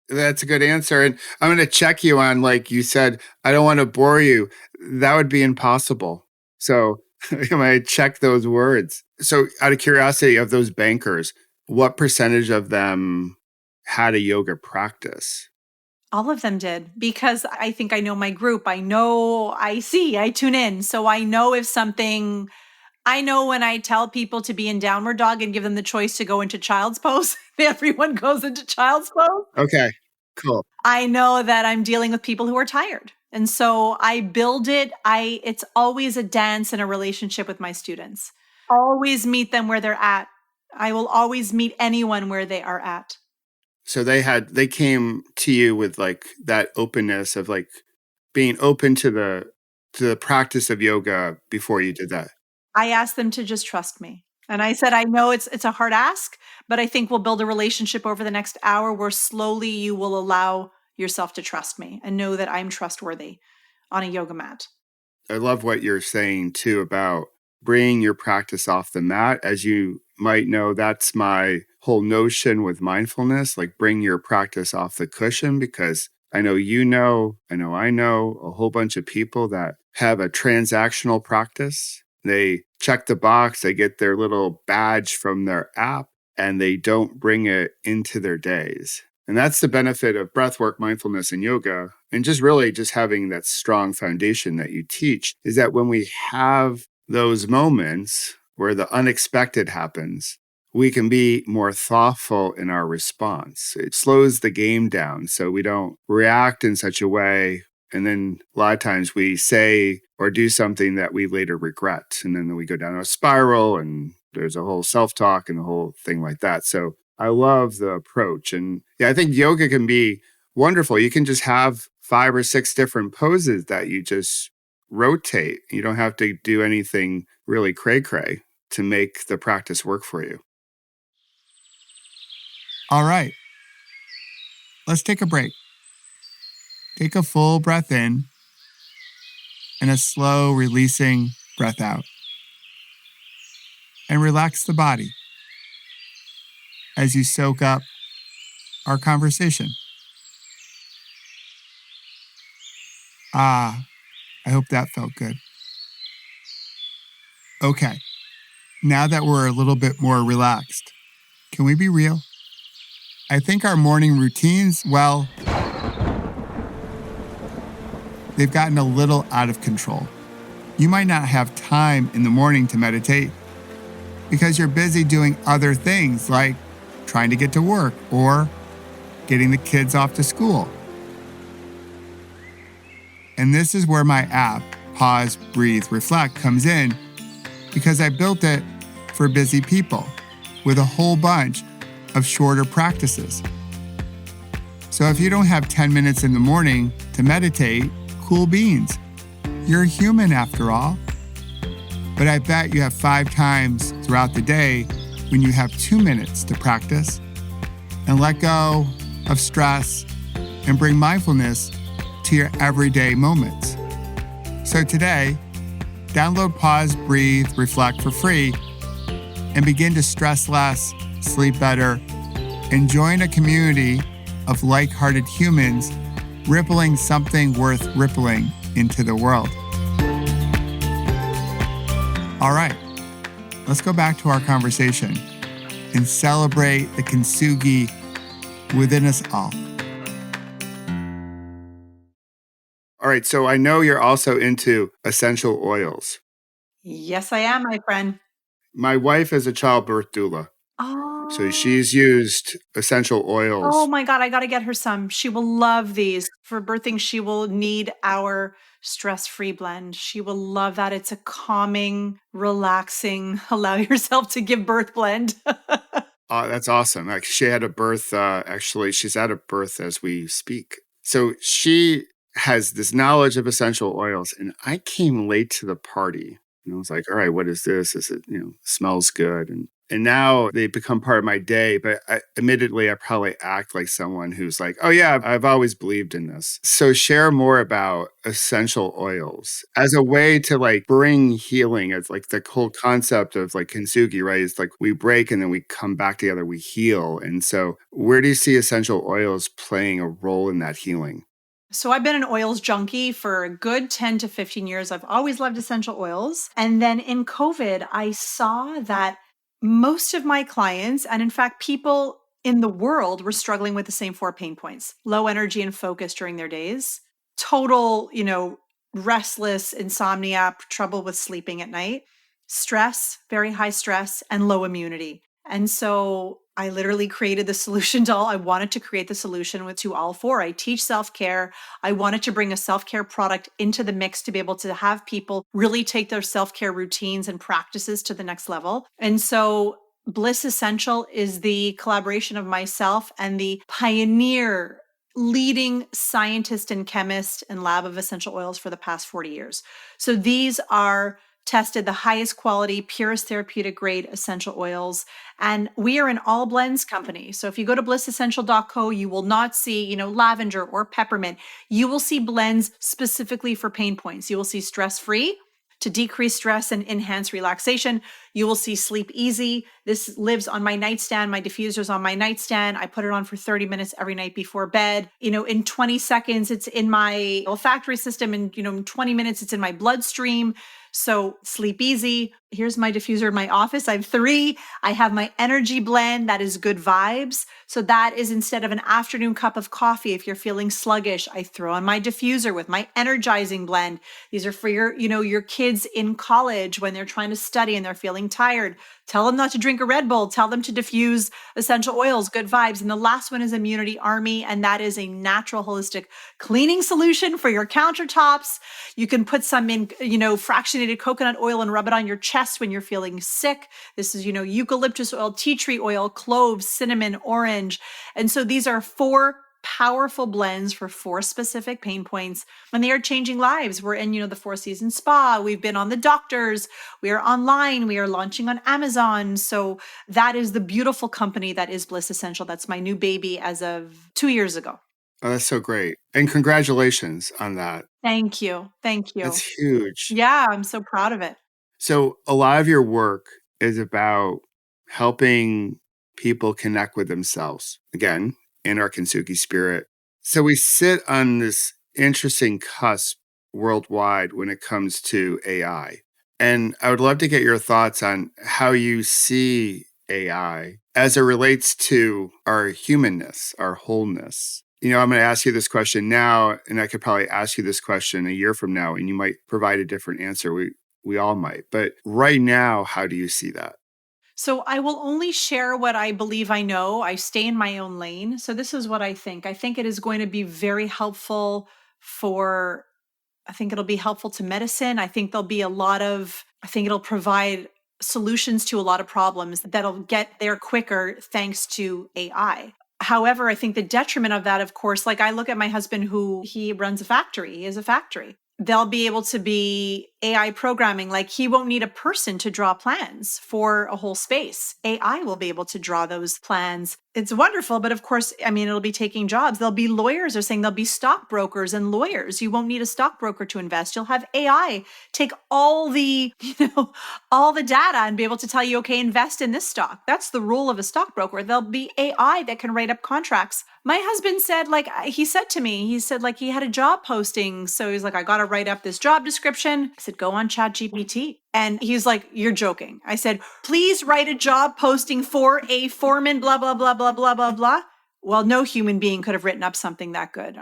S2: That's a good answer. And I'm going to check you on, like you said, I don't want to bore you. That would be impossible. So I'm going to check those words. So, out of curiosity, of those bankers, what percentage of them had a yoga practice?
S1: All of them did because I think I know my group. I know, I tune in. So I know if something, I know when I tell people to be in downward dog and give them the choice to go into child's pose, everyone goes into child's pose.
S2: Okay, cool.
S1: I know that I'm dealing with people who are tired. And so I build it. It's always a dance and a relationship with my students. Always meet them where they're at. I will always meet anyone where they are at.
S2: So they came to you with like that openness of like being open to the practice of yoga before you did that.
S1: I asked them to just trust me. And I said, I know it's a hard ask, but I think we'll build a relationship over the next hour where slowly you will allow yourself to trust me and know that I'm trustworthy on a yoga mat.
S2: I love what you're saying too about bringing your practice off the mat. As you might know, that's my whole notion with mindfulness, like bring your practice off the cushion, because I know I know a whole bunch of people that have a transactional practice. They check the box, they get their little badge from their app, and they don't bring it into their days. And that's the benefit of breathwork, mindfulness, and yoga. And just really just having that strong foundation that you teach is that when we have those moments where the unexpected happens, we can be more thoughtful in our response. It slows the game down so we don't react in such a way. And then a lot of times we say or do something that we later regret. And then we go down a spiral and there's a whole self-talk and the whole thing like that. So I love the approach. And yeah, I think yoga can be wonderful. You can just have 5 or 6 different poses that you just rotate. You don't have to do anything really cray-cray to make the practice work for you. All right. Let's take a break. Take a full breath in and a slow releasing breath out. And relax the body as you soak up our conversation. I hope that felt good. Okay, now that we're a little bit more relaxed, can we be real? I think our morning routines, well, they've gotten a little out of control. You might not have time in the morning to meditate because you're busy doing other things like trying to get to work or getting the kids off to school. And this is where my app, Pause, Breathe, Reflect, comes in because I built it for busy people with a whole bunch of shorter practices. So if you don't have 10 minutes in the morning to meditate, cool beans. You're human after all. But I bet you have 5 times throughout the day when you have 2 minutes to practice and let go of stress and bring mindfulness to your everyday moments. So today, download Pause, Breathe, Reflect for free and begin to stress less, sleep better, and join a community of like-hearted humans rippling something worth rippling into the world. All right, let's go back to our conversation and celebrate the Kintsugi within us all. All right, so I know you're also into essential oils.
S1: Yes, I am, my friend.
S2: My wife is a childbirth doula, so
S1: Oh,
S2: she's used essential
S1: oh
S2: oils.
S1: my God, I got to get her some. She will love these. For birthing, she will need our stress-free blend. She will love that. It's a calming, relaxing, allow yourself to give birth blend.
S2: That's awesome. Like she had a birth, actually, she's at a birth as we speak. So she has this knowledge of essential oils, and I came late to the party. And I was like, all right, what is this? Is it, smells good? And now they become part of my day. But admittedly, I probably act like someone who's like, oh, yeah, I've always believed in this. So share more about essential oils as a way to like bring healing. It's like the whole concept of like Kintsugi, right? It's like we break and then we come back together, we heal. And so where do you see essential oils playing a role in that healing?
S1: So I've been an oils junkie for a good 10 to 15 years. I've always loved essential oils. And then in COVID, I saw that most of my clients, and in fact, people in the world were struggling with the same four pain points: low energy and focus during their days, total, restless, insomnia, trouble with sleeping at night, stress, very high stress, and low immunity. And so I literally created the solution to all. I wanted to create the solution to all four. I teach self-care. I wanted to bring a self-care product into the mix to be able to have people really take their self-care routines and practices to the next level. And so Bliss Essential is the collaboration of myself and the pioneer leading scientist and chemist and lab of essential oils for the past 40 years. So these are tested the highest quality, purest therapeutic grade essential oils. And we are an all blends company. So if you go to blissessential.co, you will not see, lavender or peppermint. You will see blends specifically for pain points. You will see stress free to decrease stress and enhance relaxation. You will see sleep easy. This lives on my nightstand. My diffuser's on my nightstand. I put it on for 30 minutes every night before bed. In 20 seconds, it's in my olfactory system. And, in 20 minutes, it's in my bloodstream. So sleep easy. Here's my diffuser in my office. I have 3. I have my energy blend that is good vibes. So that is instead of an afternoon cup of coffee, if you're feeling sluggish, I throw on my diffuser with my energizing blend. These are for your kids in college when they're trying to study and they're feeling tired. Tell them not to drink a Red Bull. Tell them to diffuse essential oils, good vibes. And the last one is Immunity Army. And that is a natural holistic cleaning solution for your countertops. You can put some in, fractionated coconut oil and rub it on your chest when you're feeling sick. This is, eucalyptus oil, tea tree oil, cloves, cinnamon, orange. And so these are 4 powerful blends for 4 specific pain points, and they are changing lives. We're in, the 4 Seasons Spa. We've been on the doctors. We are online. We are launching on Amazon. So that is the beautiful company that is Bliss Essential. That's my new baby as of 2 years ago.
S2: Oh, that's so great. And congratulations on that.
S1: Thank you. Thank you.
S2: That's huge.
S1: Yeah, I'm so proud of it.
S2: So a lot of your work is about helping people connect with themselves. Again, in our Kintsugi spirit. So we sit on this interesting cusp worldwide when it comes to AI. And I would love to get your thoughts on how you see AI as it relates to our humanness, our wholeness. I'm going to ask you this question now, and I could probably ask you this question a year from now, and you might provide a different answer. We all might. But right now, how do you see that?
S1: So I will only share what I believe I know. I stay in my own lane. So this is what I think. I think it is going to be very helpful I think it'll be helpful to medicine. I think I think it'll provide solutions to a lot of problems that'll get there quicker thanks to AI. However, I think the detriment of that, of course, like I look at my husband he runs a factory. He has a factory. They'll be able to be AI programming. Like he won't need a person to draw plans for a whole space. AI will be able to draw those plans. It's wonderful, but of course, it'll be taking jobs. There'll be lawyers are saying there'll be stockbrokers and lawyers. You won't need a stockbroker to invest. You'll have AI take all the, all the data and be able to tell you, okay, invest in this stock. That's the role of a stockbroker. There'll be AI that can write up contracts. My husband said, he said to me, he had a job posting. So he's like, I got to write up this job description. I said, go on ChatGPT. And he's like, you're joking. I said, please write a job posting for a foreman, blah, blah, blah, blah, blah, blah, blah. Well, no human being could have written up something that good.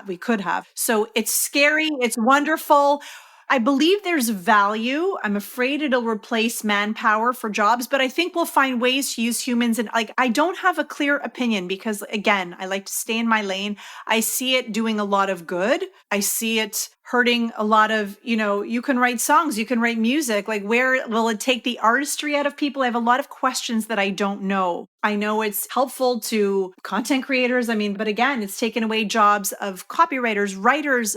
S1: We could have. So it's scary. It's wonderful. I believe there's value. I'm afraid it'll replace manpower for jobs, but I think we'll find ways to use humans. And I don't have a clear opinion because again, I like to stay in my lane. I see it doing a lot of good. I see it hurting a lot of, you can write songs, you can write music. Like, where will it take the artistry out of people? I have a lot of questions that I don't know. I know it's helpful to content creators. I mean, but again, it's taken away jobs of copywriters, writers,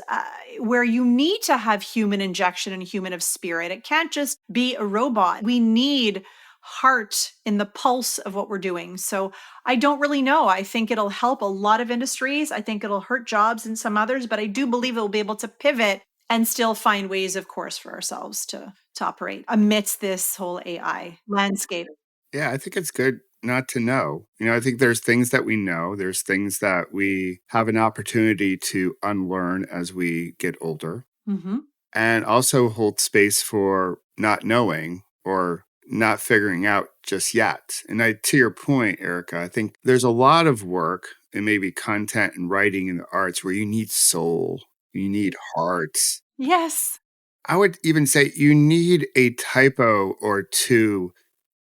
S1: where you need to have human injection and human of spirit. It can't just be a robot. We need heart in the pulse of what we're doing. So I don't really know. I think it'll help a lot of industries. I think it'll hurt jobs in some others, but I do believe it'll be able to pivot and still find ways, of course, for ourselves to operate amidst this whole AI landscape.
S2: Yeah, I think it's good not to know. I think there's things that we know, there's things that we have an opportunity to unlearn as we get older,
S1: Mm-hmm.
S2: and also hold space for not knowing or not figuring out just yet. And to your point, Erica, I think there's a lot of work in maybe content and writing in the arts where you need soul, you need heart.
S1: Yes.
S2: I would even say you need a typo or two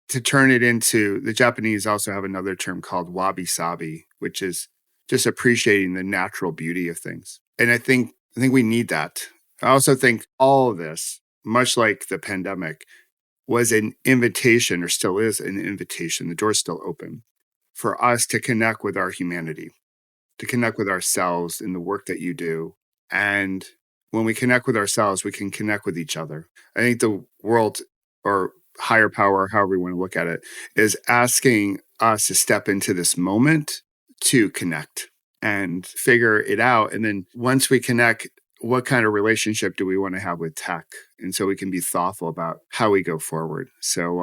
S2: to turn it into. The Japanese also have another term called wabi sabi, which is just appreciating the natural beauty of things. And I think we need that. I also think all of this, much like the pandemic, was an invitation, or still is an invitation. The door's still open for us to connect with our humanity, to connect with ourselves in the work that you do. And when we connect with ourselves, we can connect with each other. I think the world, or higher power, however you want to look at it, is asking us to step into this moment to connect and figure it out. And then once we connect, what kind of relationship do we want to have with tech? And so we can be thoughtful about how we go forward. So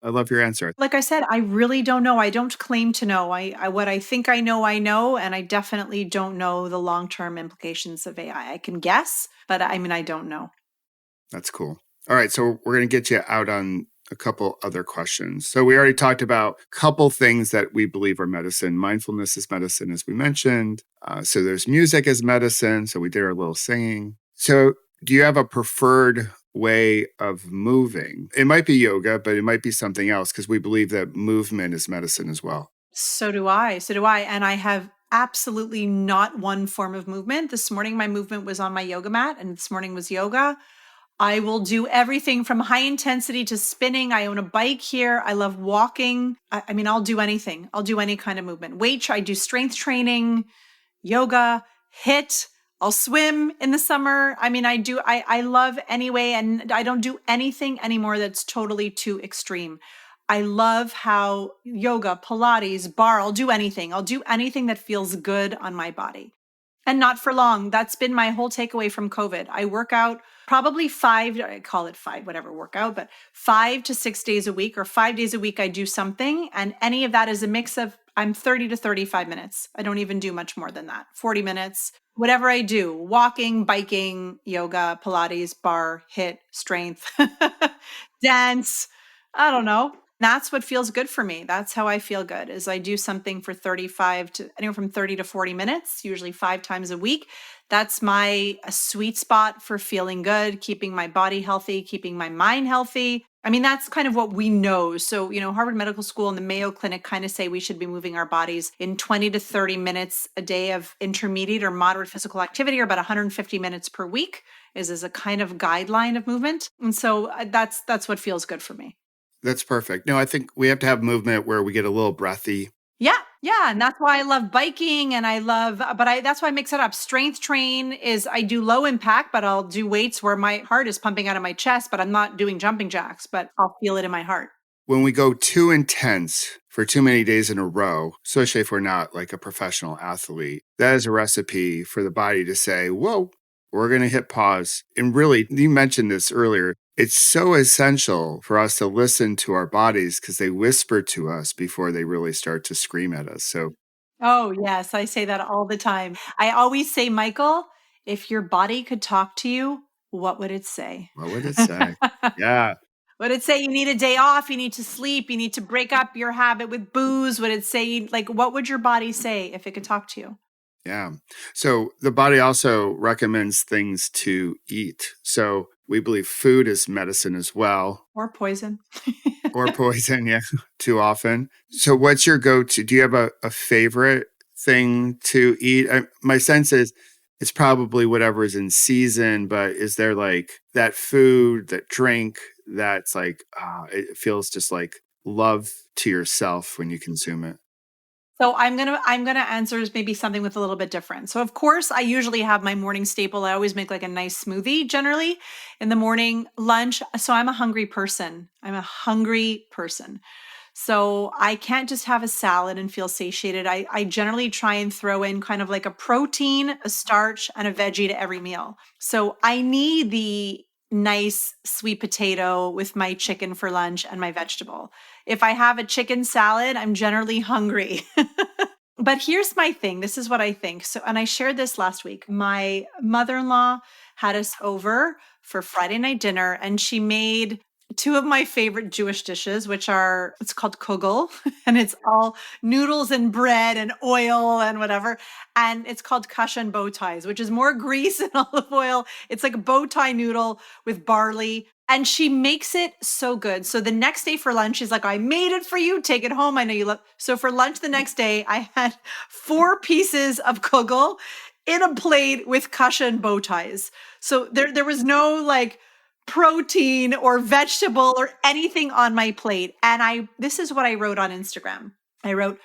S2: I love your answer.
S1: Like I said, I really don't know. I don't claim to know. What I think I know, and I definitely don't know the long-term implications of AI. I can guess, but I mean, I don't know.
S2: That's cool. All right, so we're going to get you out on a couple other questions. So we already talked about a couple things that we believe are medicine. Mindfulness is medicine, as we mentioned. So there's music as medicine. So we did our little singing. So do you have a preferred way of moving? It might be yoga, but it might be something else, because we believe that movement is medicine as well.
S1: So do I. So do I. And I have absolutely not one form of movement. This morning, my movement was on my yoga mat, and this morning was yoga. I will do everything from high intensity to spinning. I own a bike here. I love walking. I mean, I'll do anything. I'll do any kind of movement. I do strength training, yoga, HIIT. I'll swim in the summer. I mean, I love anyway, and I don't do anything anymore that's totally too extreme. I love how yoga, Pilates, bar, I'll do anything. I'll do anything that feels good on my body. And not for long. That's been my whole takeaway from COVID. I work out probably I call it five, whatever workout, but 5 to 6 days a week, or 5 days a week, I do something. And any of that is a mix of, I'm 30 to 35 minutes. I don't even do much more than that. 40 minutes, whatever I do, walking, biking, yoga, Pilates, bar, HIIT, strength, dance. I don't know. That's what feels good for me. That's how I feel good, is I do something for 35 to anywhere from 30 to 40 minutes, usually 5 times a week. That's my sweet spot for feeling good, keeping my body healthy, keeping my mind healthy. I mean, that's kind of what we know. So, Harvard Medical School and the Mayo Clinic kind of say we should be moving our bodies in 20 to 30 minutes a day of intermediate or moderate physical activity, or about 150 minutes per week is a kind of guideline of movement. And so that's what feels good for me.
S2: That's perfect. No, I think we have to have movement where we get a little breathy.
S1: Yeah. And that's why I love biking, and that's why I mix it up. Strength train is, I do low impact, but I'll do weights where my heart is pumping out of my chest, but I'm not doing jumping jacks, but I'll feel it in my heart.
S2: When we go too intense for too many days in a row, especially if we're not like a professional athlete, that is a recipe for the body to say, whoa, we're going to hit pause. And really, you mentioned this earlier. It's so essential for us to listen to our bodies, because they whisper to us before they really start to scream at us. So,
S1: Oh, yes. I say that all the time. I always say, Michael, if your body could talk to you, what would it say?
S2: what would it say? Yeah.
S1: Would it say you need a day off? You need to sleep? You need to break up your habit with booze? Would it say, what would your body say if it could talk to you?
S2: Yeah. So the body also recommends things to eat. So we believe food is medicine as well.
S1: Or poison.
S2: Or poison, yeah, too often. So what's your go-to? Do you have a favorite thing to eat? My sense is It's probably whatever is in season, but is there like that food, that drink that's like, it feels just like love to yourself when you consume it?
S1: So I'm gonna answer maybe something with a little bit different. So of course I usually have my morning staple. I always make like a nice smoothie generally in the morning lunch. So I'm a hungry person. I'm a hungry person. So I can't just have a salad and feel satiated. I generally try and throw in kind of like a protein, a starch, and a veggie to every meal. So I need the nice sweet potato with my chicken for lunch and my vegetable. If I have a chicken salad, I'm generally hungry. But here's my thing. This is what I think. So, and I shared this last week. My mother in law had us over for Friday night dinner, and she made two of my favorite Jewish dishes, which are, it's called kugel, and it's all noodles and bread and oil and whatever. And it's called kasha and bow ties, which is more grease and olive oil. It's like a bow tie noodle with barley. And she makes it so good. So the next day for lunch, she's like, I made it for you. Take it home. I know you love. So for lunch the next day, I had 4 pieces of kugel in a plate with kasha and bow ties. So there was no like protein or vegetable or anything on my plate. And this is what I wrote on Instagram. I wrote,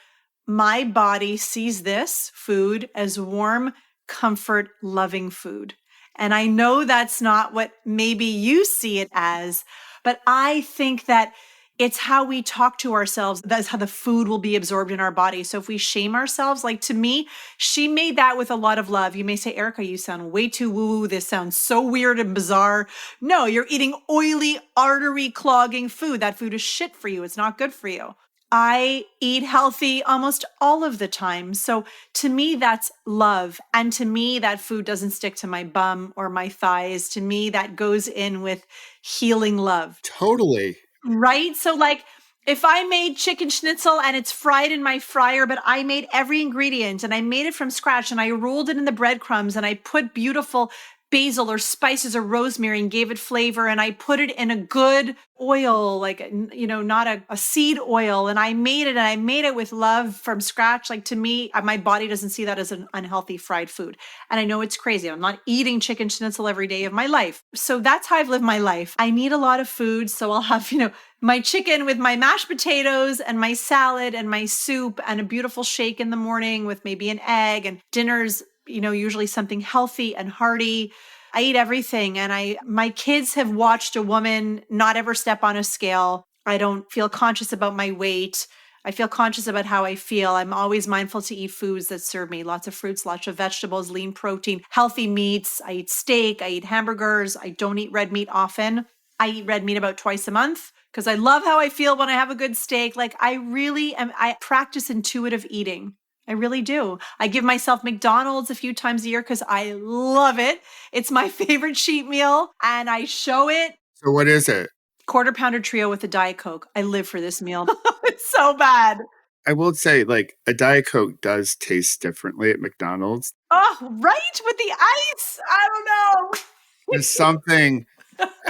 S1: my body sees this food as warm, comfort, loving food. And I know that's not what maybe you see it as, but I think that it's how we talk to ourselves. That's how the food will be absorbed in our body. So if we shame ourselves, like to me, she made that with a lot of love. You may say, Erica, you sound way too woo-woo. This sounds so weird and bizarre. No, you're eating oily, artery clogging food. That food is shit for you. It's not good for you. I eat healthy almost all of the time. So to me, that's love. And to me, that food doesn't stick to my bum or my thighs. To me, that goes in with healing love.
S2: Totally.
S1: Right? So like if I made chicken schnitzel and it's fried in my fryer, but I made every ingredient and I made it from scratch and I rolled it in the breadcrumbs and I put beautiful basil or spices or rosemary and gave it flavor and I put it in a good oil, like, not a seed oil. And I made it and I made it with love from scratch. Like to me, my body doesn't see that as an unhealthy fried food. And I know it's crazy. I'm not eating chicken schnitzel every day of my life. So that's how I've lived my life. I need a lot of food. So I'll have, my chicken with my mashed potatoes and my salad and my soup and a beautiful shake in the morning with maybe an egg, and dinner's, usually something healthy and hearty. I eat everything. And my kids have watched a woman not ever step on a scale. I don't feel conscious about my weight. I feel conscious about how I feel. I'm always mindful to eat foods that serve me. Lots of fruits, lots of vegetables, lean protein, healthy meats. I eat steak. I eat hamburgers. I don't eat red meat often. I eat red meat about twice a month because I love how I feel when I have a good steak. Like I practice intuitive eating. I really do. I give myself McDonald's a few times a year because I love it. It's my favorite cheat meal and I show it.
S2: So what is it?
S1: Quarter pounder trio with a Diet Coke. I live for this meal. It's so bad.
S2: I will say, like, a Diet Coke does taste differently at McDonald's.
S1: Oh, right? With the ice. I don't
S2: There's something,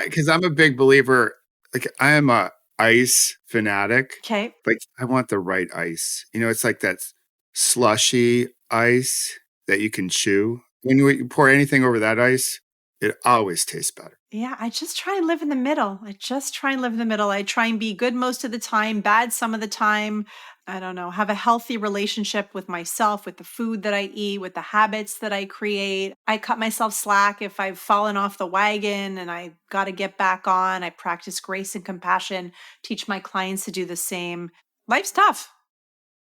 S2: because I'm a big believer, like, I am a ice fanatic.
S1: know. Okay.
S2: Like, I want the right ice. It's like that slushy ice that you can chew. When you pour anything over that ice, it always tastes better.
S1: Yeah, I just try and live in the middle. I try and be good most of the time, bad some of the time. I don't know, have a healthy relationship with myself, with the food that I eat, with the habits that I create. I cut myself slack if I've fallen off the wagon and I got to get back on. I practice grace and compassion, teach my clients to do the same. Life's tough.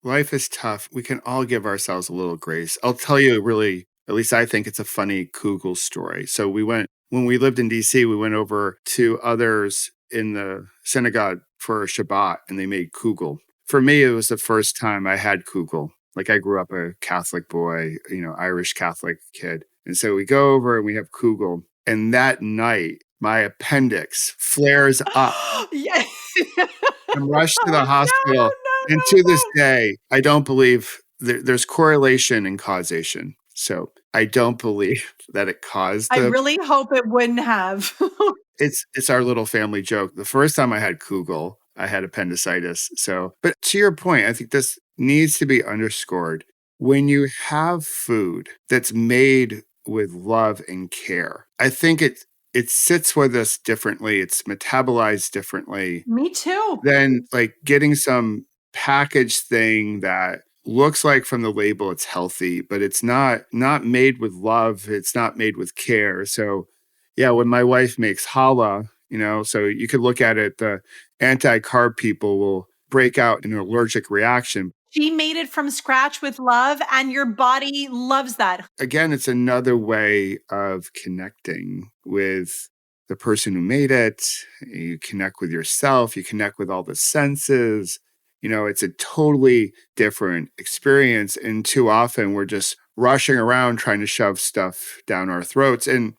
S2: Life is tough. We can all give ourselves a little grace. I'll tell you really, at least I think it's a funny Kugel story. So when we lived in DC, we went over to others in the synagogue for Shabbat and they made Kugel. For me, it was the first time I had Kugel. Like I grew up a Catholic boy, Irish Catholic kid. And so we go over and we have Kugel. And that night, my appendix flares up.
S1: Yeah.
S2: I'm rushed to the
S1: Oh,
S2: hospital. And to this day, I don't believe there's correlation and causation. So I don't believe that it caused
S1: I
S2: the.
S1: really hope it wouldn't have.
S2: It's our little family joke. The first time I had Kugel, I had appendicitis. So, but to your point, I think this needs to be underscored. When you have food that's made with love and care. I think it sits with us differently. It's metabolized differently
S1: Me too.
S2: than like getting some packaged thing that looks like from the label it's healthy, but it's not made with love. It's not made with care. So yeah, when my wife makes challah, so you could look at it, the anti-carb people will break out in an allergic reaction.
S1: She made it from scratch with love, and your body loves that.
S2: Again, it's another way of connecting with the person who made it. You connect with yourself, you connect with all the senses. It's a totally different experience. And too often we're just rushing around trying to shove stuff down our throats. And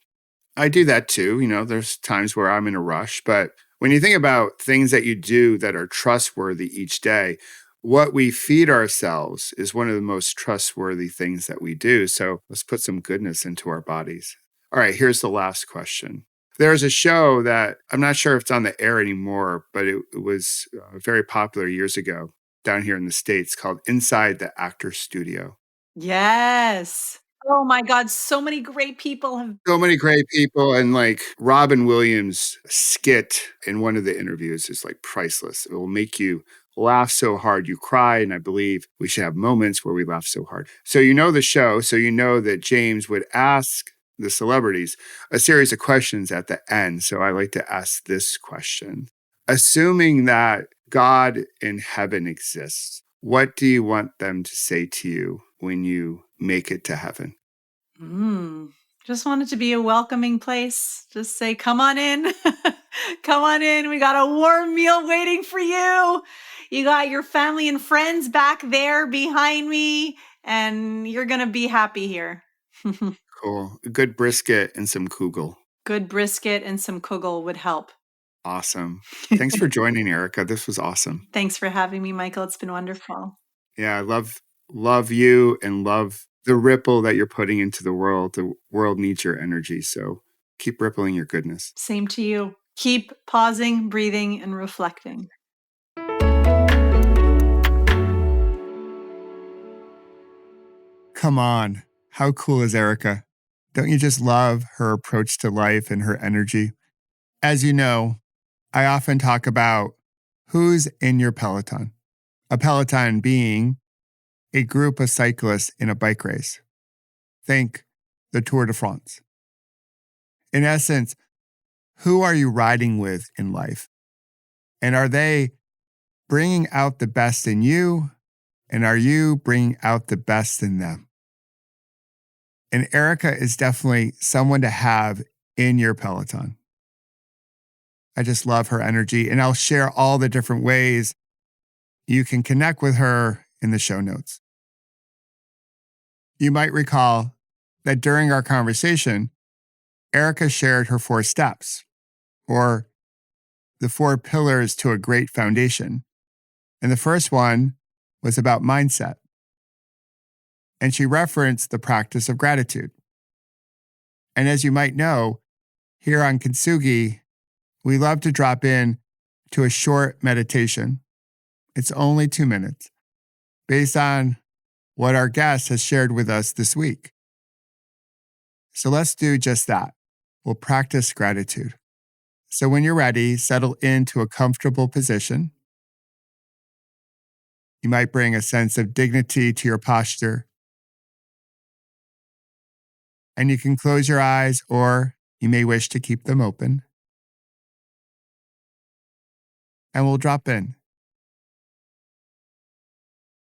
S2: I do that too. There's times where I'm in a rush, but when you think about things that you do that are trustworthy each day, what we feed ourselves is one of the most trustworthy things that we do. So let's put some goodness into our bodies. All right, here's the last question. There's a show that I'm not sure if it's on the air anymore, but it was very popular years ago down here in the States called Inside the Actor's Studio.
S1: Yes. Oh my God, so many great people have.
S2: So many great people, and like Robin Williams' skit in one of the interviews is like priceless. It will make you laugh so hard you cry, and I believe we should have moments where we laugh so hard. So you know the show, so you know that James would ask the celebrities a series of questions at the end. So I like to ask this question. Assuming that God in heaven exists, what do you want them to say to you when you make it to heaven?
S1: Mm, just want it to be a welcoming place. Just say, come on in. Come on in. We got a warm meal waiting for you. You got your family and friends back there behind me, and you're going to be happy here.
S2: Cool. A good brisket and some kugel.
S1: Good brisket and some kugel would help.
S2: Awesome. Thanks for joining, Erica. This was awesome.
S1: Thanks for having me, Michael. It's been wonderful.
S2: Yeah, I love you and love the ripple that you're putting into the world. The world needs your energy. So keep rippling your goodness.
S1: Same to you. Keep pausing, breathing, and reflecting.
S2: Come on. How cool is Erica? Don't you just love her approach to life and her energy? As you know, I often talk about who's in your peloton. A peloton being a group of cyclists in a bike race. Think the Tour de France. In essence, who are you riding with in life? And are they bringing out the best in you? And are you bringing out the best in them? And Erica is definitely someone to have in your peloton. I just love her energy, and I'll share all the different ways you can connect with her in the show notes. You might recall that during our conversation, Erica shared her 4 steps, or the 4 pillars to a great foundation. And the first one was about mindset. And she referenced the practice of gratitude. And as you might know, here on Kintsugi, we love to drop in to a short meditation. It's only 2 minutes, based on what our guest has shared with us this week. So let's do just that. We'll practice gratitude. So when you're ready, settle into a comfortable position. You might bring a sense of dignity to your posture. And you can close your eyes, or you may wish to keep them open. And we'll drop in.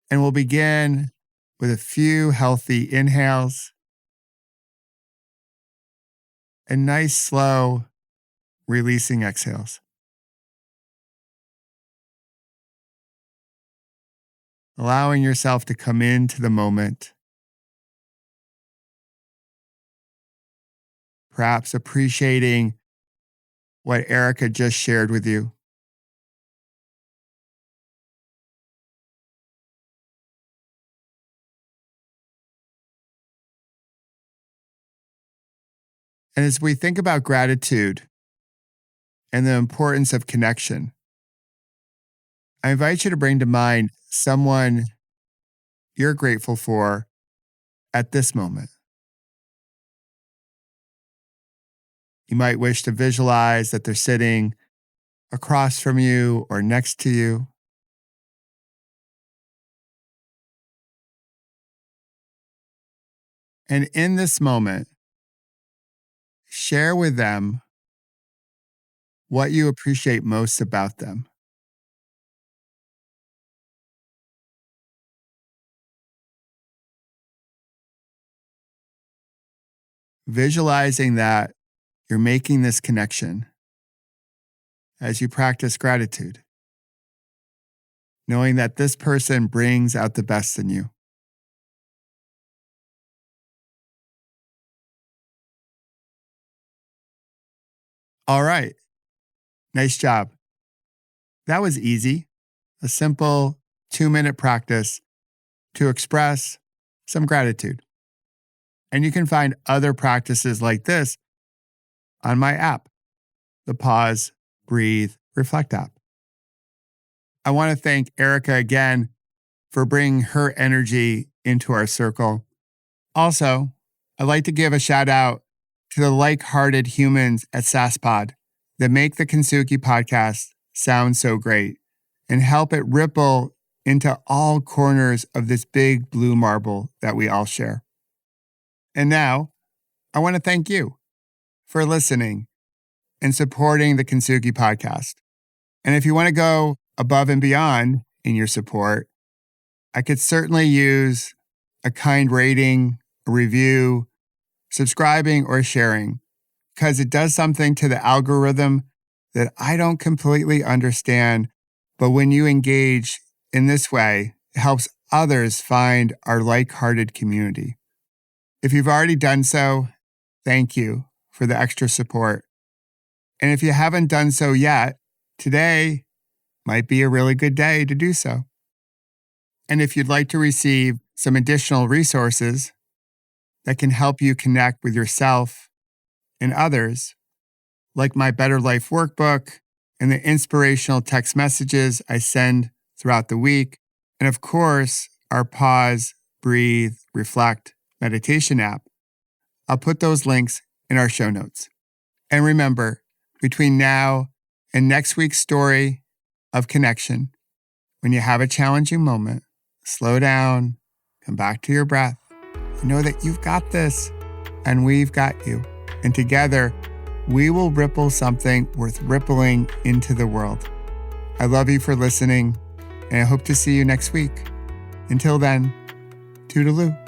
S2: And we'll begin with a few healthy inhales and nice, slow, releasing exhales. Allowing yourself to come into the moment. Perhaps appreciating what Erica just shared with you. And as we think about gratitude and the importance of connection, I invite you to bring to mind someone you're grateful for at this moment. You might wish to visualize that they're sitting across from you or next to you. And in this moment, share with them what you appreciate most about them. Visualizing that you're making this connection as you practice gratitude, knowing that this person brings out the best in you. All right. Nice job. That was easy. A simple 2-minute practice to express some gratitude. And you can find other practices like this on my app, the Pause, Breathe, Reflect app. I want to thank Erica again for bringing her energy into our circle. Also, I'd like to give a shout out to the like-hearted humans at SaaSpod that make the Kintsugi Podcast sound so great and help it ripple into all corners of this big blue marble that we all share. And now, I want to thank you for listening and supporting the Kintsugi Podcast. And if you want to go above and beyond in your support, I could certainly use a kind rating, a review, subscribing, or sharing, because it does something to the algorithm that I don't completely understand. But when you engage in this way, it helps others find our like-hearted community. If you've already done so, thank you for the extra support. And if you haven't done so yet, today might be a really good day to do so. And if you'd like to receive some additional resources that can help you connect with yourself and others, like my Better Life workbook and the inspirational text messages I send throughout the week, and of course, our Pause, Breathe, Reflect meditation app, I'll put those links in our show notes. And remember, between now and next week's story of connection, when you have a challenging moment, slow down, come back to your breath, and know that you've got this and we've got you. And together, we will ripple something worth rippling into the world. I love you for listening, and I hope to see you next week. Until then, toodaloo.